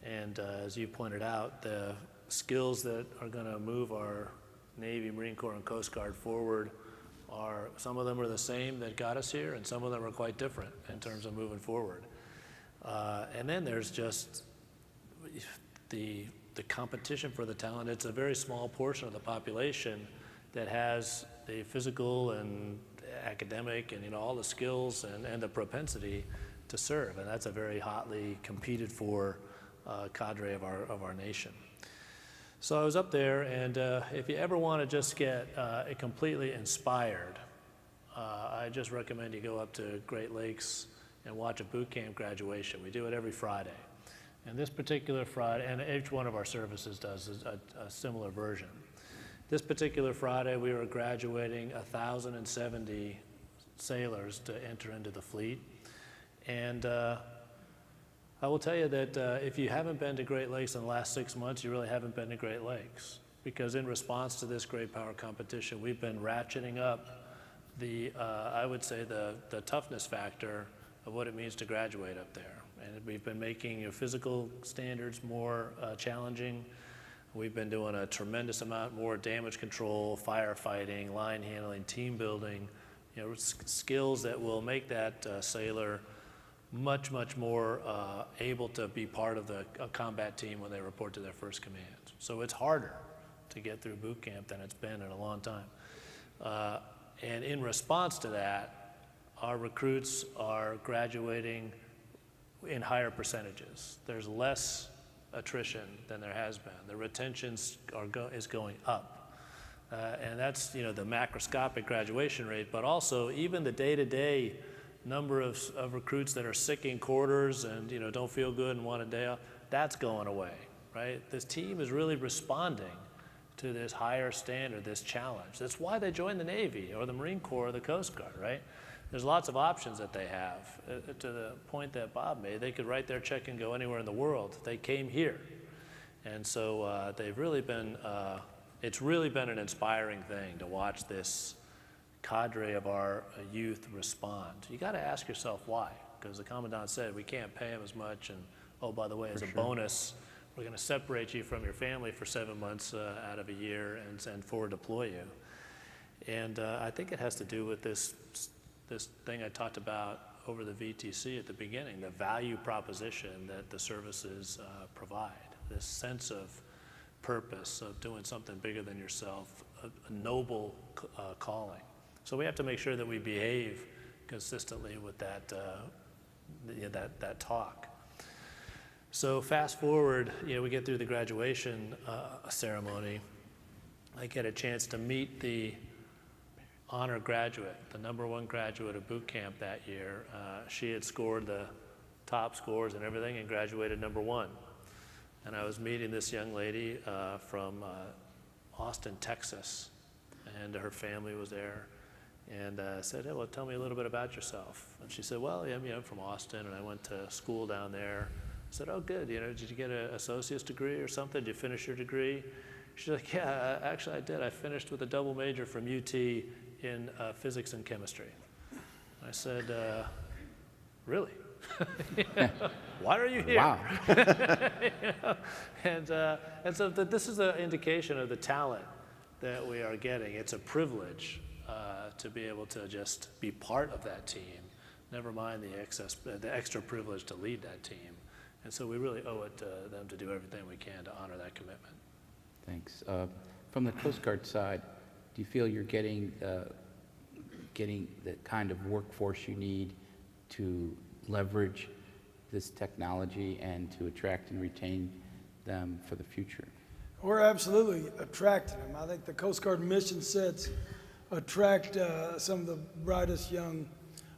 And as you pointed out, the skills that are going to move our Navy, Marine Corps, and Coast Guard forward some of them are the same that got us here, and some of them are quite different in terms of moving forward. And then there's just the competition for the talent. It's a very small portion of the population that has the physical and academic and all the skills and the propensity to serve, and that's a very hotly competed for cadre of our nation. So I was up there, and if you ever want to just get completely inspired, I just recommend you go up to Great Lakes and watch a boot camp graduation. We do it every Friday. And this particular Friday, and each one of our services does a similar version. This particular Friday, we were graduating 1,070 sailors to enter into the fleet. And I will tell you that if you haven't been to Great Lakes in the last 6 months, you really haven't been to Great Lakes. Because in response to this great power competition, we've been ratcheting up I would say the toughness factor of what it means to graduate up there. And we've been making physical standards more challenging. We've been doing a tremendous amount more damage control, firefighting, line handling, team building, skills that will make that sailor much, much more able to be part of a combat team when they report to their first command. So it's harder to get through boot camp than it's been in a long time. And in response to that, our recruits are graduating in higher percentages. There's less attrition than there has been. The retentions is going up. And that's the macroscopic graduation rate, but also even the day-to-day number of recruits that are sick in quarters and don't feel good and want a day off, that's going away, right? This team is really responding to this higher standard, this challenge. That's why they joined the Navy or the Marine Corps or the Coast Guard, right? There's lots of options that they have. To the point that Bob made, they could write their check and go anywhere in the world. They came here. And so they've really been, it's really been an inspiring thing to watch this cadre of our youth respond. You got to ask yourself why, because the Commandant said we can't pay them as much, and oh, by the way, as a bonus, we're going to separate you from your family for 7 months out of a year and forward deploy you. And I think it has to do with this thing I talked about over the VTC at the beginning, the value proposition that the services provide, this sense of purpose, of doing something bigger than yourself, a noble calling. So we have to make sure that we behave consistently with that talk. So fast forward, we get through the graduation ceremony. I get a chance to meet the honor graduate, the #1 graduate of boot camp that year. She had scored the top scores and everything and graduated #1. And I was meeting this young lady from Austin, Texas, and her family was there. And I said, hey, well, tell me a little bit about yourself. And she said, well, I'm from Austin, and I went to school down there. I said, oh, good. Did you get an associate's degree or something? Did you finish your degree? She's like, yeah, actually I did. I finished with a double major from UT in physics and chemistry. I said, really? Why are you here? Wow. And so this is an indication of the talent that we are getting. It's a privilege to be able to just be part of that team, never mind the extra privilege to lead that team. And so we really owe it to them to do everything we can to honor that commitment. Thanks. From the Coast Guard side, do you feel you're getting the kind of workforce you need to leverage this technology and to attract and retain them for the future? We're absolutely attracting them. I think the Coast Guard mission sets attract some of the brightest young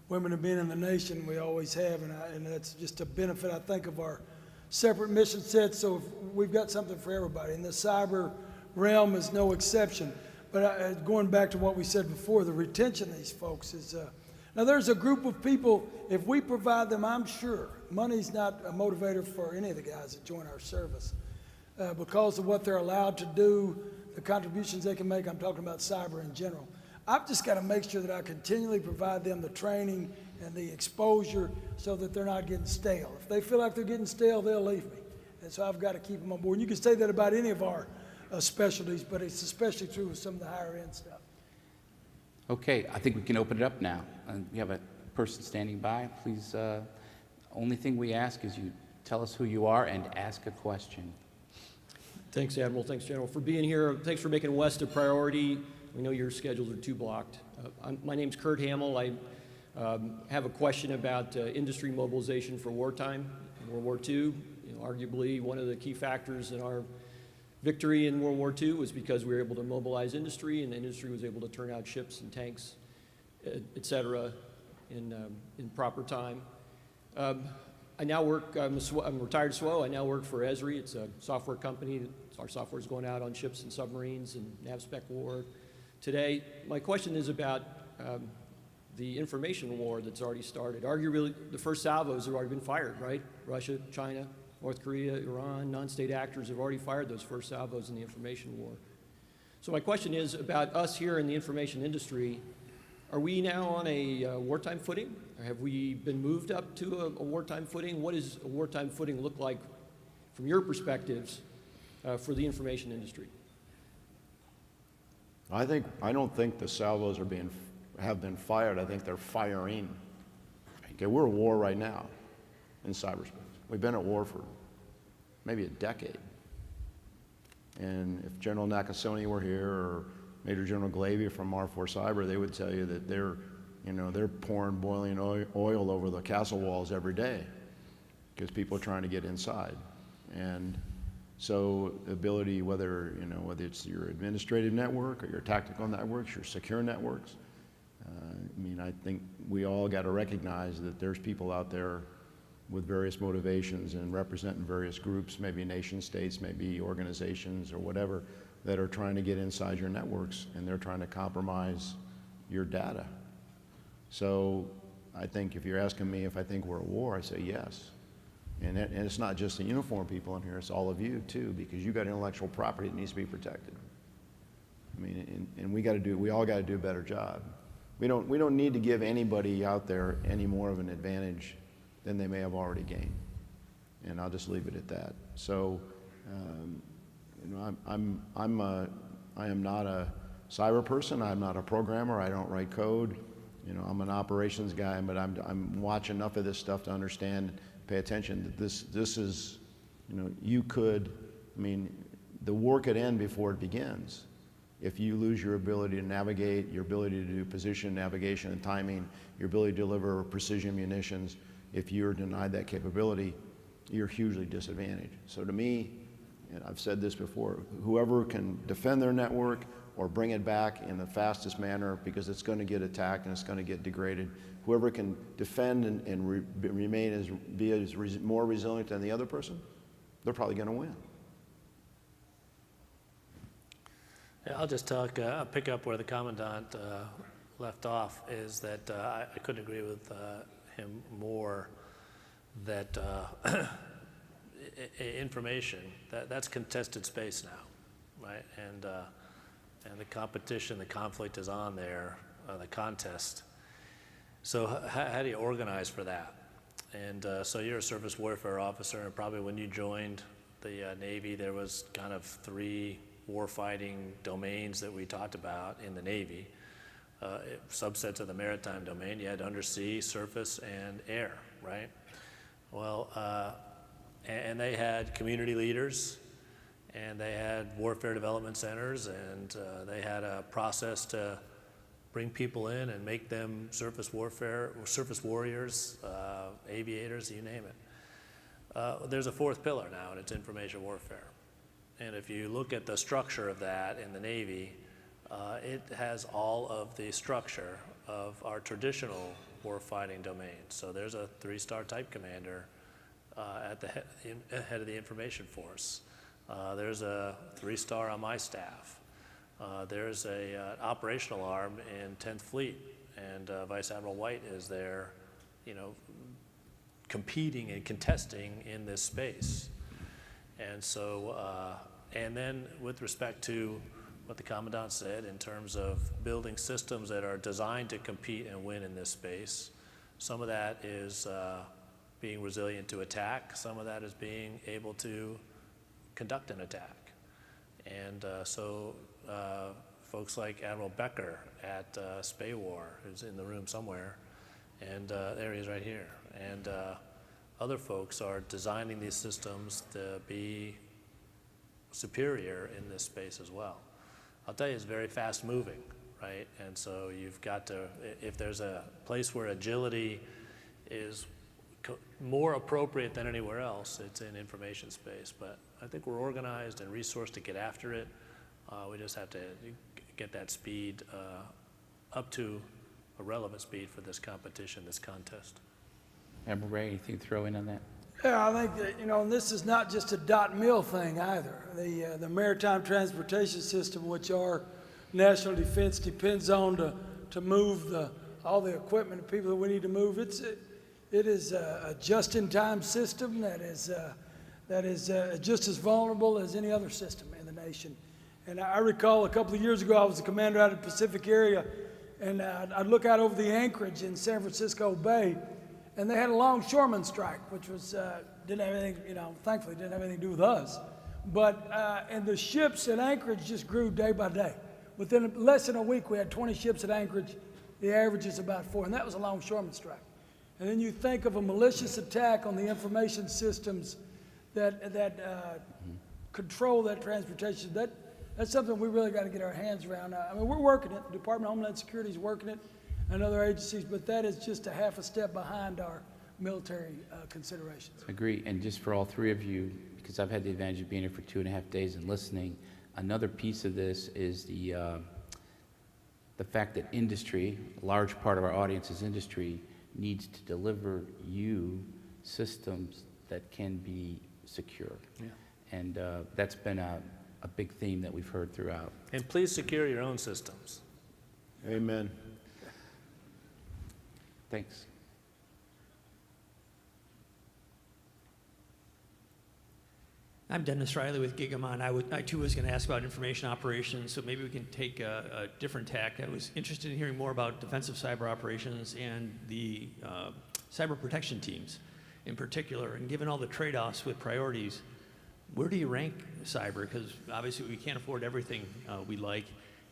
women and men in the nation. We always have, and that's just a benefit, I think, of our separate mission sets. So we've got something for everybody, and the cyber realm is no exception. But going back to what we said before, the retention of these folks is, now there's a group of people, if we provide them, I'm sure, money's not a motivator for any of the guys that join our service. Because of what they're allowed to do, the contributions they can make, I'm talking about cyber in general. I've just got to make sure that I continually provide them the training and the exposure so that they're not getting stale. If they feel like they're getting stale, they'll leave me. And so I've got to keep them on board. And you can say that about any of our specialties, but it's especially true with some of the higher end stuff. Okay, I think we can open it up now. We have a person standing by. Please, only thing we ask is you tell us who you are and ask a question. Thanks, Admiral. Thanks, General, for being here. Thanks for making West a priority. We know your schedules are too blocked. My name's Kurt Hamill. I have a question about industry mobilization for wartime. In World War II, arguably one of the key factors in our victory in World War II was because we were able to mobilize industry, and the industry was able to turn out ships and tanks, et cetera, in proper time. I now work, I'm retired SWO. I now work for Esri. It's a software company. Our software is going out on ships and submarines and NavSpec war today. My question is about the information war that's already started. Arguably, the first salvos have already been fired, right? Russia, China, North Korea, Iran, non-state actors have already fired those first salvos in the information war. So my question is about us here in the information industry. Are we now on a wartime footing? Or have we been moved up to a wartime footing? What does a wartime footing look like from your perspectives for the information industry? I don't think the salvos have been fired. I think they're firing. Okay, we're at war right now in cyberspace. We've been at war for maybe a decade. And if General Nakasone were here, or Major General Glavy from R4 Cyber, they would tell you that they're pouring boiling oil over the castle walls every day because people are trying to get inside. And so the ability, whether it's your administrative network or your tactical networks, your secure networks, I think we all got to recognize that there's people out there with various motivations and representing various groups, maybe nation states, maybe organizations or whatever, that are trying to get inside your networks, and they're trying to compromise your data. So I think if you're asking me if I think we're at war, I say yes. And it's not just the uniformed people in here, it's all of you too, because you got intellectual property that needs to be protected. And we all got to do a better job. We don't need to give anybody out there any more of an advantage than they may have already gained. And I'll just leave it at that. So, I am not a cyber person. I'm not a programmer. I don't write code. I'm an operations guy, but I'm watching enough of this stuff to understand, pay attention that this is, the war could end before it begins. If you lose your ability to navigate, your ability to do position, navigation, and timing, your ability to deliver precision munitions, if you're denied that capability, you're hugely disadvantaged. So to me, and I've said this before, whoever can defend their network or bring it back in the fastest manner, because it's going to get attacked and it's going to get degraded, whoever can defend and be more resilient than the other person, they're probably going to win. Yeah, I'll just pick up where the Commandant left off, is that I couldn't agree with him more that information, that's contested space now, right? And the competition, the conflict is on there, the contest. So how do you organize for that? And so you're a surface warfare officer, and probably when you joined the Navy, there was kind of 3 warfighting domains that we talked about in the Navy. Subsets of the maritime domain. You had undersea, surface, and air, right? Well, and they had community leaders and they had warfare development centers, and they had a process to bring people in and make them surface warriors, aviators, you name it. There's a fourth pillar now, and it's information warfare. And if you look at the structure of that in the Navy, it has all of the structure of our traditional warfighting domains. So there's a 3-star type commander at the head of the information force. There's a 3-star on my staff. There's an operational arm in 10th Fleet, and Vice Admiral White is there, competing and contesting in this space. And so, and then with respect to what the Commandant said in terms of building systems that are designed to compete and win in this space, some of that is being resilient to attack, some of that is being able to conduct an attack. And so folks like Admiral Becker at SPAWAR, who's in the room somewhere, and there he is right here, and other folks are designing these systems to be superior in this space as well. I'll tell you, it's very fast moving, right? And so you've got to, if there's a place where agility is more appropriate than anywhere else, it's in information space. But I think we're organized and resourced to get after it. We just have to get that speed up to a relevant speed for this competition, this contest. Admiral Ray, anything to throw in on that? Yeah, I think that, and this is not just a dot mill thing either. The maritime transportation system, which our national defense depends on to move all the equipment and people that we need to move, it is a just-in-time system that is just as vulnerable as any other system in the nation. And I recall a couple of years ago, I was the commander out of the Pacific area, and I'd look out over the anchorage in San Francisco Bay, and they had a longshoreman strike, which was didn't have anything, thankfully didn't have anything to do with us. But and the ships at Anchorage just grew day by day. Within less than a week, we had 20 ships at Anchorage. The average is about 4, and that was a longshoreman strike. And then you think of a malicious attack on the information systems that control that transportation. That's something we really got to get our hands around. I mean, we're working it. The Department of Homeland Security is working it, and other agencies, but that is just a half a step behind our military considerations. Agree, and just for all three of you, because I've had the advantage of being here for 2.5 days and listening, another piece of this is the fact that industry, a large part of our audience is industry, needs to deliver you systems that can be secure. Yeah. And that's been a big theme that we've heard throughout. And please secure your own systems. Amen. Thanks. I'm Dennis Riley with Gigamon. I too was going to ask about information operations, so maybe we can take a different tack. I was interested in hearing more about defensive cyber operations and the cyber protection teams in particular. And given all the trade-offs with priorities, where do you rank cyber? Because obviously we can't afford everything we like.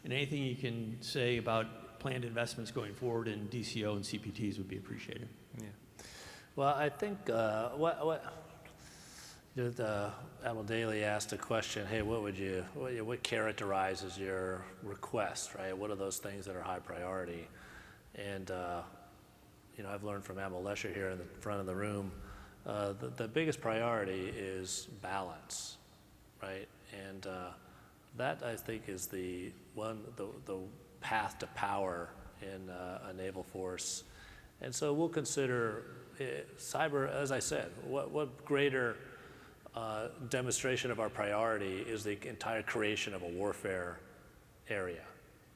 And anything you can say about planned investments going forward in DCO and CPTs would be appreciated. Yeah. Well, I think Admiral Daly asked a question, hey, what characterizes your request, right? What are those things that are high priority? And, I've learned from Admiral Lesher here in the front of the room, the biggest priority is balance, right? And that, I think, is the path to power in a naval force. And so we'll consider cyber, as I said, what greater demonstration of our priority is the entire creation of a warfare area,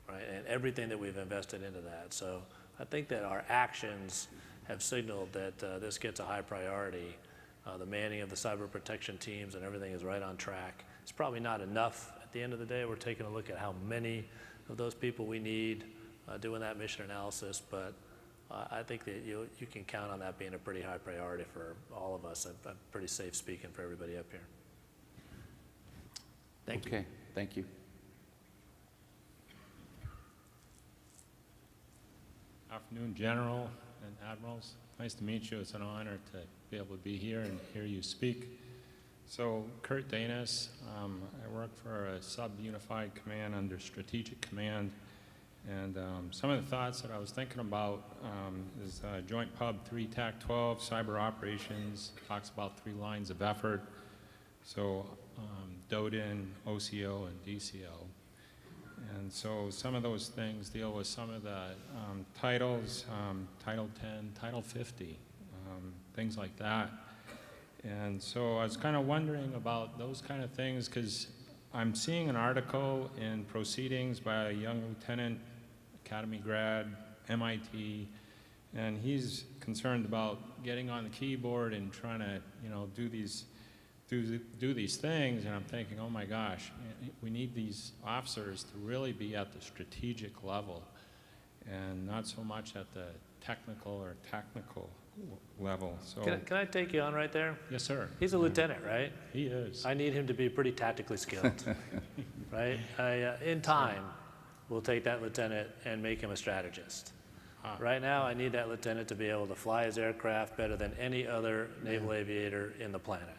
right? And everything that we've invested into that. So I think that our actions have signaled that this gets a high priority. The manning of the cyber protection teams and everything is right on track. It's probably not enough at the end of the day. We're taking a look at how many of those people we need doing that mission analysis, but I think that you can count on that being a pretty high priority for all of us. I'm pretty safe speaking for everybody up here. Thank you. Okay, thank you. Afternoon, General and Admirals. Nice to meet you. It's an honor to be able to be here and hear you speak. So Kurt Danis, I work for a sub-unified command under Strategic Command, and some of the thoughts that I was thinking about is Joint Pub 3 TAC 12, cyber operations, talks about 3 lines of effort. So DODIN, OCO, and DCO. And so some of those things deal with some of the titles, Title 10, Title 50, things like that. And so I was kind of wondering about those kind of things because I'm seeing an article in Proceedings by a young lieutenant, academy grad, MIT, and he's concerned about getting on the keyboard and trying to, you know, do these things, and I'm thinking, oh my gosh, we need these officers to really be at the strategic level and not so much at the technical or technical level. So Can I take you on right there? yes, sir. He's a lieutenant, right? He is. I need him to be pretty tactically skilled, right? In time, we'll take that lieutenant and make him a strategist. Right now, I need that lieutenant to be able to fly his aircraft better than any other naval aviator in the planet.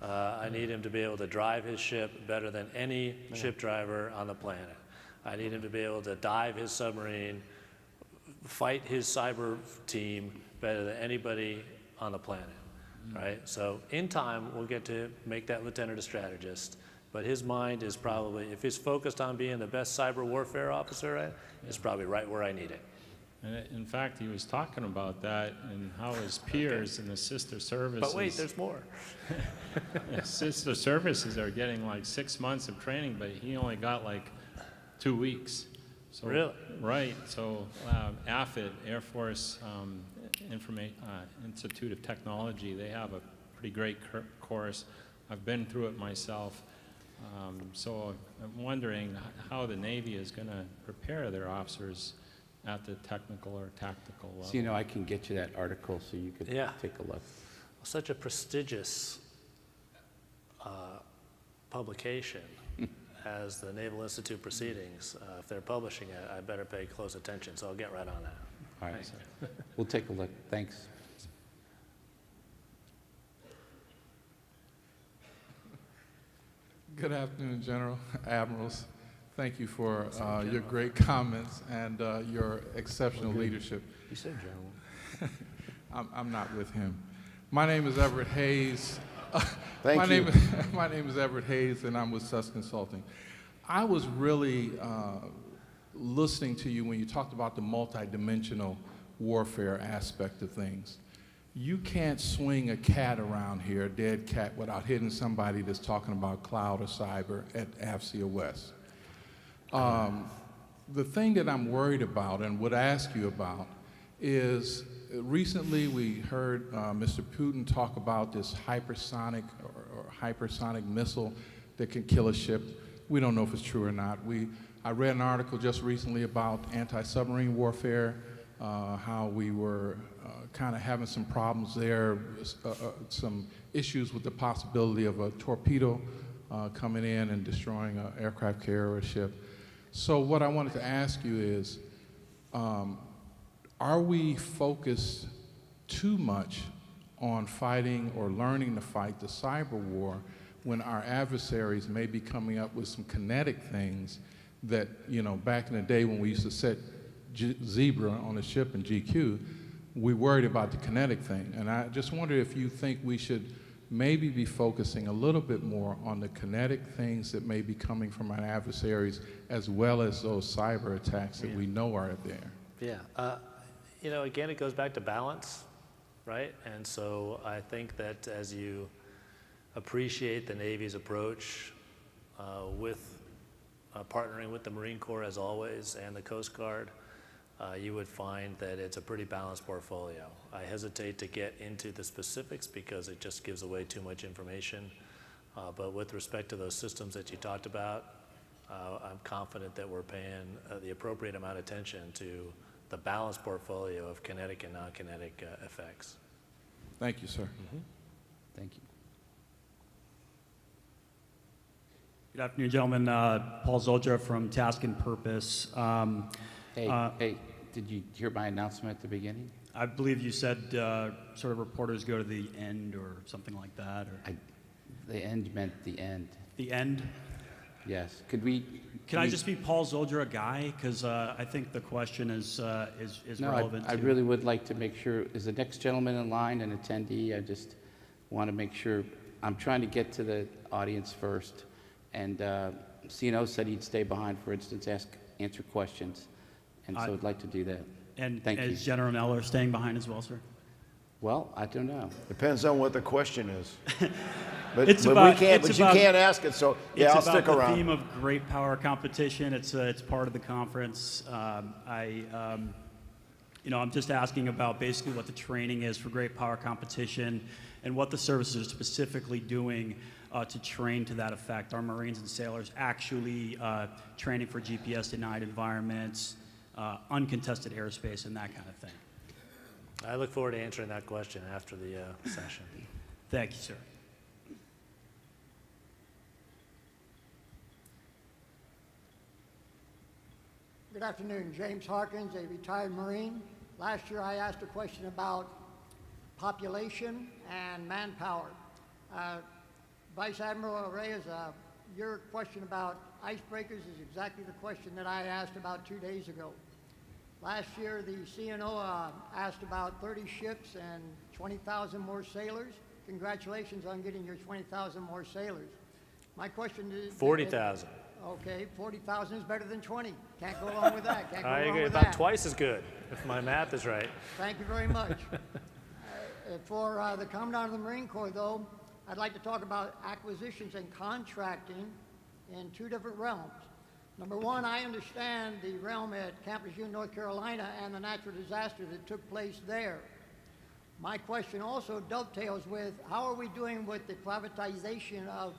I need him to be able to drive his ship better than any ship driver on the planet. I need him to be able to dive his submarine, fight his cyber team better than anybody on the planet, right? So in time, we'll get to make that lieutenant a strategist, but his mind is probably, if he's focused on being the best cyber warfare officer, right, it's probably right where I need it. And in fact, he was talking about that and how his peers in the sister services. But wait, there's more. Sister services are getting like 6 months of training, but he only got like 2 weeks. So, Really? Right. So AFIT, Air Force Institute of Technology, they have a pretty great course. I've been through it myself. So I'm wondering how the Navy is going to prepare their officers at the technical or tactical level. So, you know, I can get you that article so you could take a look. Such a prestigious publication as the Naval Institute Proceedings. If they're publishing it, I better pay close attention, so I'll get right on that. All right, we'll take a look. Thanks. Good afternoon, General, Admirals. Thank you for your great comments and your exceptional leadership. You said General. I'm not with him. My name is Everett Hayes. Thank you. My name is Everett Hayes, and I'm with Suss Consulting. I was really listening to you when you talked about the multidimensional warfare aspect of things. You can't swing a cat around here, a dead cat, without hitting somebody that's talking about cloud or cyber at AFCEA West. The thing that I'm worried about and would ask you about is recently we heard Mr. Putin talk about this hypersonic or hypersonic missile that can kill a ship. We don't know if it's true or not. I read an article just recently about anti-submarine warfare, how we were kind of having some problems there, some issues with the possibility of a torpedo coming in and destroying an aircraft carrier or a ship. So what I wanted to ask you is, are we focused too much on fighting or learning to fight the cyber war when our adversaries may be coming up with some kinetic things that, you know, back in the day when we used to set Zebra on a ship in GQ, we worried about the kinetic thing. And I just wonder if you think we should maybe be focusing a little bit more on the kinetic things that may be coming from our adversaries as well as those cyber attacks that we know are there. Yeah. You know, again, it goes back to balance, right? And so I think that as you appreciate the Navy's approach with partnering with the Marine Corps as always and the Coast Guard, you would find that it's a pretty balanced portfolio. I hesitate to get into the specifics because it just gives away too much information. But with respect to those systems that you talked about, I'm confident that we're paying the appropriate amount of attention to the balanced portfolio of kinetic and non-kinetic effects. Thank you, sir. Mm-hmm. Thank you. Good afternoon, gentlemen. Paul Zolja from Task and Purpose. Hey, did you hear my announcement at the beginning? I believe you said sort of reporters go to the end or something like that. Or The end meant the end. The end? Yes. Could we? Can I just be Paul Zolger a guy? Because I think the question is No, relevant. I to- really would like to make sure, is the next gentleman in line an attendee? I just want to make sure, I'm trying to get to the audience first. And CNO said he'd stay behind, for instance, answer questions. And so I'd like to do that. And Thank you. is General Neller staying behind as well, sir? Well, I don't know. Depends on what the question is. But, It's but about- we can't, it's but you about- can't ask it, so yeah, I'll It's stick about the around. theme of great power competition. It's part of the conference. I'm just asking about basically what the training is for great power competition and what the services are specifically doing to train to that effect. Are Marines and sailors actually training for GPS-denied environments, uncontested airspace, and that kind of thing? I look forward to answering that question after the session. Thank you, sir. Good afternoon. James Harkins, a retired Marine. Last year I asked a question about population and manpower. Vice Admiral Reyes, your question about icebreakers is exactly the question that I asked about 2 days ago. Last year the CNO asked about 30 ships and 20,000 more sailors. Congratulations on getting your 20,000 more sailors. My question is... 40,000. Okay, 40,000 is better than 20. Can't go along with that. Can't go I along agree, with about that. twice as good, if my math is right. Thank you very much. For the Commandant of the Marine Corps, though, I'd like to talk about acquisitions and contracting in two different realms. Number one, I understand the realm at Camp Lejeune, North Carolina, and the natural disaster that took place there. My question also dovetails with how are we doing with the privatization of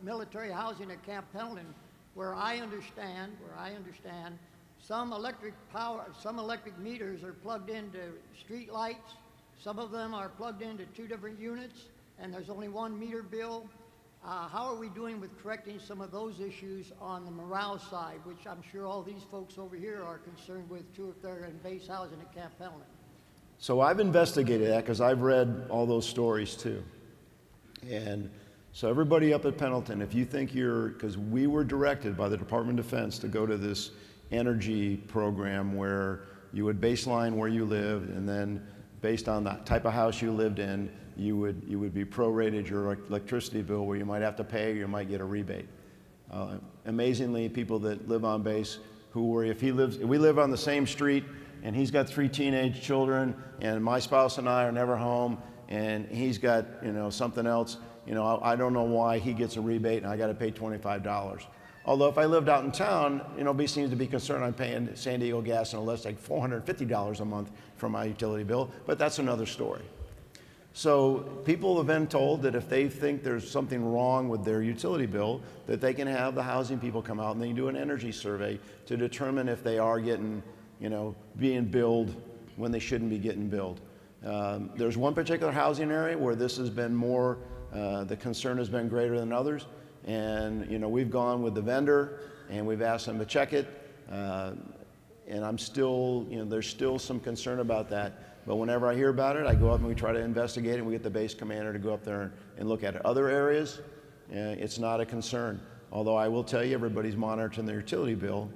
military housing at Camp Pendleton, where I understand some electric meters are plugged into street lights. Some of them are plugged into two different units, and there's only one meter bill. How are we doing with correcting some of those issues on the morale side, which I'm sure all these folks over here are concerned with too if they're in base housing at Camp Pendleton? So I've investigated that because I've read all those stories too. And so everybody up at Pendleton, if you think because we were directed by the Department of Defense to go to this energy program where you would baseline where you lived, and then based on the type of house you lived in, you would be prorated your electricity bill, where you might have to pay or you might get a rebate. Amazingly, people that live on base who worry, if we live on the same street and he's got 3 teenage children and my spouse and I are never home and he's got something else, I don't know why he gets a rebate and I got to pay $25. Although if I lived out in town, he seems to be concerned I'm paying San Diego Gas and Electric like $450 a month for my utility bill, but that's another story. So people have been told that if they think there's something wrong with their utility bill, that they can have the housing people come out and they can do an energy survey to determine if they are getting, being billed when they shouldn't be getting billed. There's one particular housing area where this has been more, the concern has been greater than others. And, we've gone with the vendor and we've asked them to check it. And I'm still, there's still some concern about that. But whenever I hear about it, I go up and we try to investigate it, and we get the base commander to go up there and look at it. Other areas, it's not a concern. Although I will tell you, everybody's monitoring their utility bill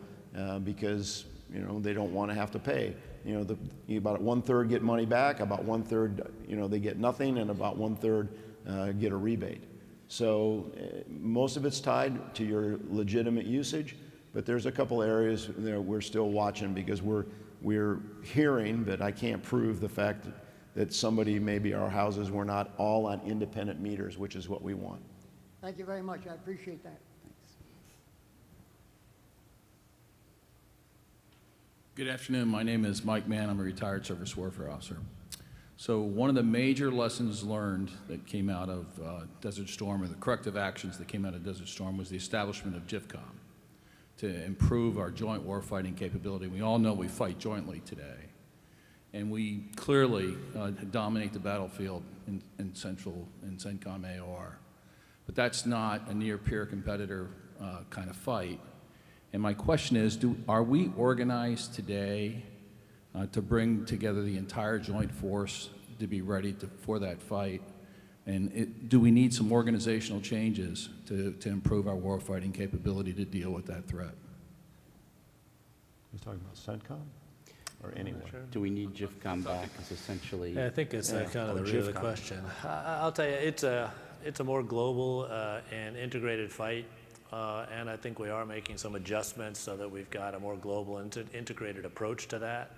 because, they don't want to have to pay. About 1/3 get money back, about 1/3, they get nothing, and about 1/3 get a rebate. So most of it's tied to your legitimate usage, but there's a couple areas that we're still watching because we're hearing, but I can't prove the fact that maybe our houses were not all on independent meters, which is what we want. Thank you very much. I appreciate that. Good afternoon. My name is Mike Mann. I'm a retired surface warfare officer. So one of the major lessons learned that came out of Desert Storm, or the corrective actions that came out of Desert Storm, was the establishment of JIFCOM to improve our joint warfighting capability. We all know we fight jointly today, and we clearly dominate the battlefield in CENTCOM AOR. But that's not a near-peer competitor kind of fight. And my question is, are we organized today to bring together the entire joint force to be ready for that fight? And do we need some organizational changes to improve our warfighting capability to deal with that threat? You're talking about CENTCOM or anyone? Do we need JIFCOM back is essentially... Yeah, I think it's kind of the root of the question. I'll tell you, it's a more global and integrated fight, and I think we are making some adjustments so that we've got a more global integrated approach to that.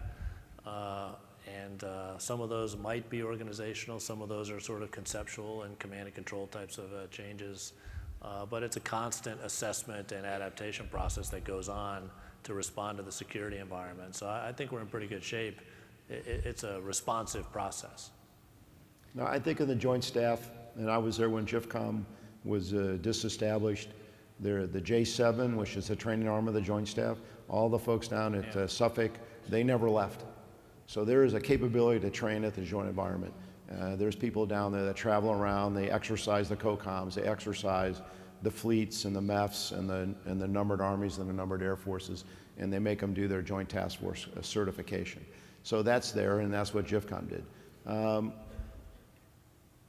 And some of those might be organizational, some of those are sort of conceptual and command and control types of changes. But it's a constant assessment and adaptation process that goes on to respond to the security environment. So I think we're in pretty good shape. It's a responsive process. No, I think of the Joint Staff, and I was there when JIFCOM was disestablished. The J7, which is the training arm of the Joint Staff, all the folks down at Suffolk, they never left. So there is a capability to train at the joint environment. There's people down there that travel around, they exercise the COCOMs, they exercise the fleets and the MEFs and the numbered armies and the numbered air forces, and they make them do their Joint Task Force certification. So that's there, and that's what JIFCOM did.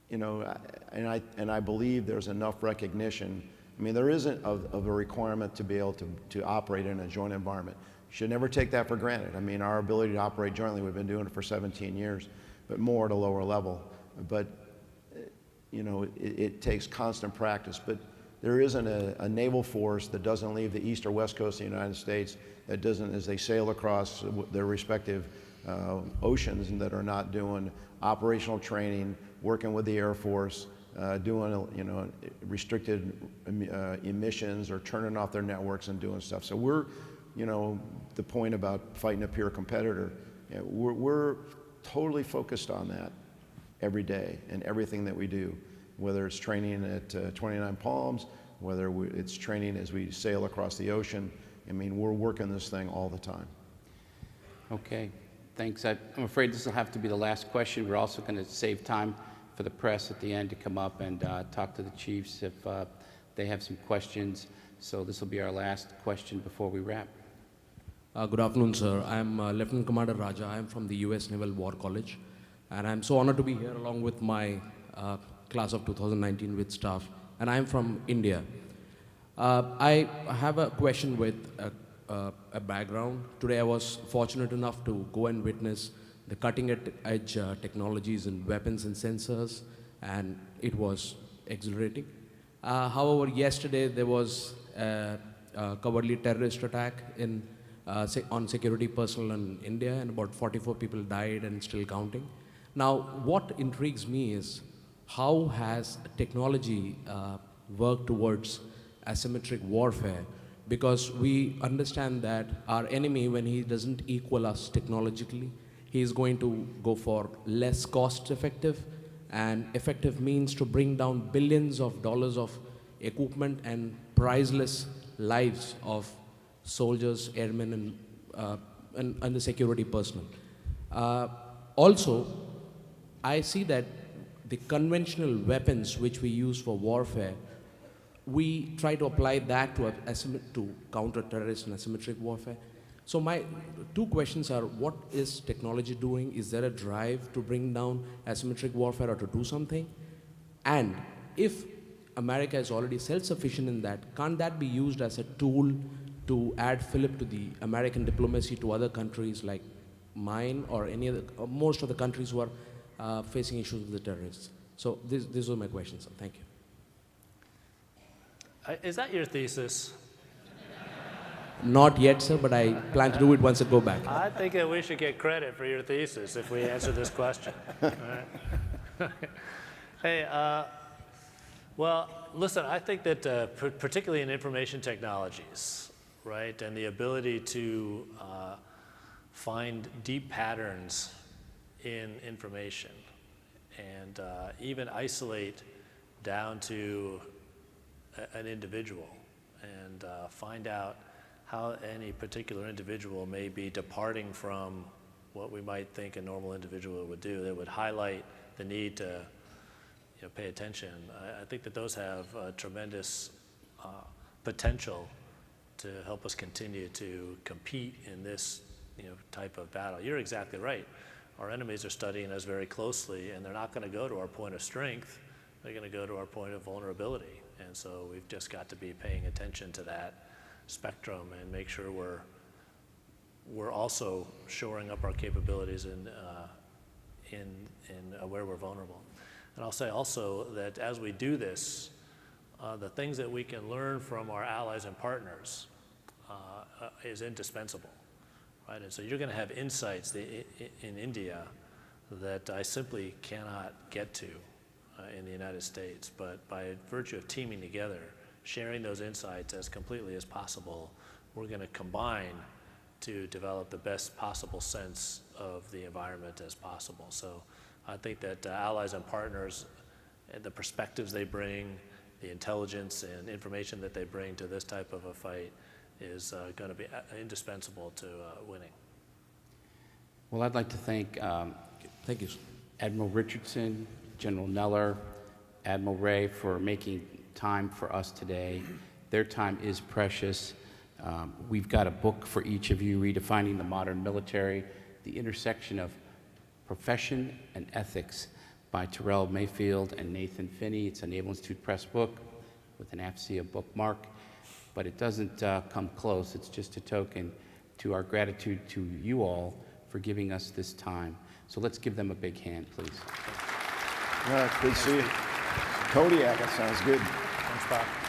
You know, and I believe there's enough recognition. I mean, there isn't of a requirement to be able to operate in a joint environment. Should never take that for granted. I mean, our ability to operate jointly, we've been doing it for 17 years, but more at a lower level. But, you know, it takes constant practice. But there isn't a naval force that doesn't leave the east or west coast of the United States that doesn't, as they sail across their respective oceans, and that are not doing operational training, working with the Air Force, doing, you know, restricted emissions or turning off their networks and doing stuff. So we're, you know, the point about fighting a peer competitor, you know, we're totally focused on that every day and everything that we do, whether it's training at 29 Palms, whether it's training as we sail across the ocean. I mean, we're working this thing all the time. Okay, thanks. I'm afraid this will have to be the last question. We're also going to save time for the press at the end to come up and talk to the chiefs if they have some questions. So this will be our last question before we wrap. Good afternoon, sir. I'm Lieutenant Commander Raja. I'm from the US Naval War College, and I'm so honored to be here along with my class of 2019 with staff, and I'm from India. I have a question with a background. Today I was fortunate enough to go and witness the cutting-edge technologies in weapons and sensors, and it was exhilarating. However, yesterday there was a cowardly terrorist attack on security personnel in India, and about 44 people died and still counting. Now, what intrigues me is how has technology worked towards asymmetric warfare? Because we understand that our enemy, when he doesn't equal us technologically, he is going to go for less cost-effective and effective means to bring down billions of dollars of equipment and priceless lives of soldiers, airmen, and the security personnel. Also, I see that the conventional weapons which we use for warfare, we try to apply that to counter terrorist and asymmetric warfare. So my two questions are, what is technology doing? Is there a drive to bring down asymmetric warfare or to do something? And if America is already self-sufficient in that, can't that be used as a tool to add fillip to the American diplomacy to other countries like mine or any other, most of the countries who are facing issues with the terrorists? So these are my questions, sir. Thank you. Is that your thesis? Not yet, sir, but I plan to do it once I go back. I think that we should get credit for your thesis if we answer this question. All right. Hey, well, listen, I think that particularly in information technologies, right, and the ability to find deep patterns in information and even isolate down to an individual and find out how any particular individual may be departing from what we might think a normal individual would do, that would highlight the need to pay attention. I think that those have tremendous potential to help us continue to compete in this type of battle. You're exactly right. Our enemies are studying us very closely, and they're not going to go to our point of strength. they're going to go to our point of vulnerability. And so we've just got to be paying attention to that spectrum and make sure we're also shoring up our capabilities in where we're vulnerable. And I'll say also that as we do this, the things that we can learn from our allies and partners is indispensable, right? And so you're going to have insights in India that I simply cannot get to in the United States, but by virtue of teaming together, sharing those insights as completely as possible, we're going to combine to develop the best possible sense of the environment as possible. So I think that allies and partners, and the perspectives they bring, the intelligence and information that they bring to this type of a fight is going to be indispensable to winning. Well, I'd like to thank Thank you. Admiral Richardson, General Neller, Admiral Ray for making time for us today. Their time is precious. We've got a book for each of you, Redefining the Modern Military, the Intersection of Profession and Ethics by Terrell Mayfield and Nathan Finney. It's a Naval Institute Press book with an AFCEA bookmark, but it doesn't come close. It's just a token to our gratitude to you all for giving us this time. So let's give them a big hand, please. All right, good to see you. Kodiak, that sounds good. Thanks, Bob.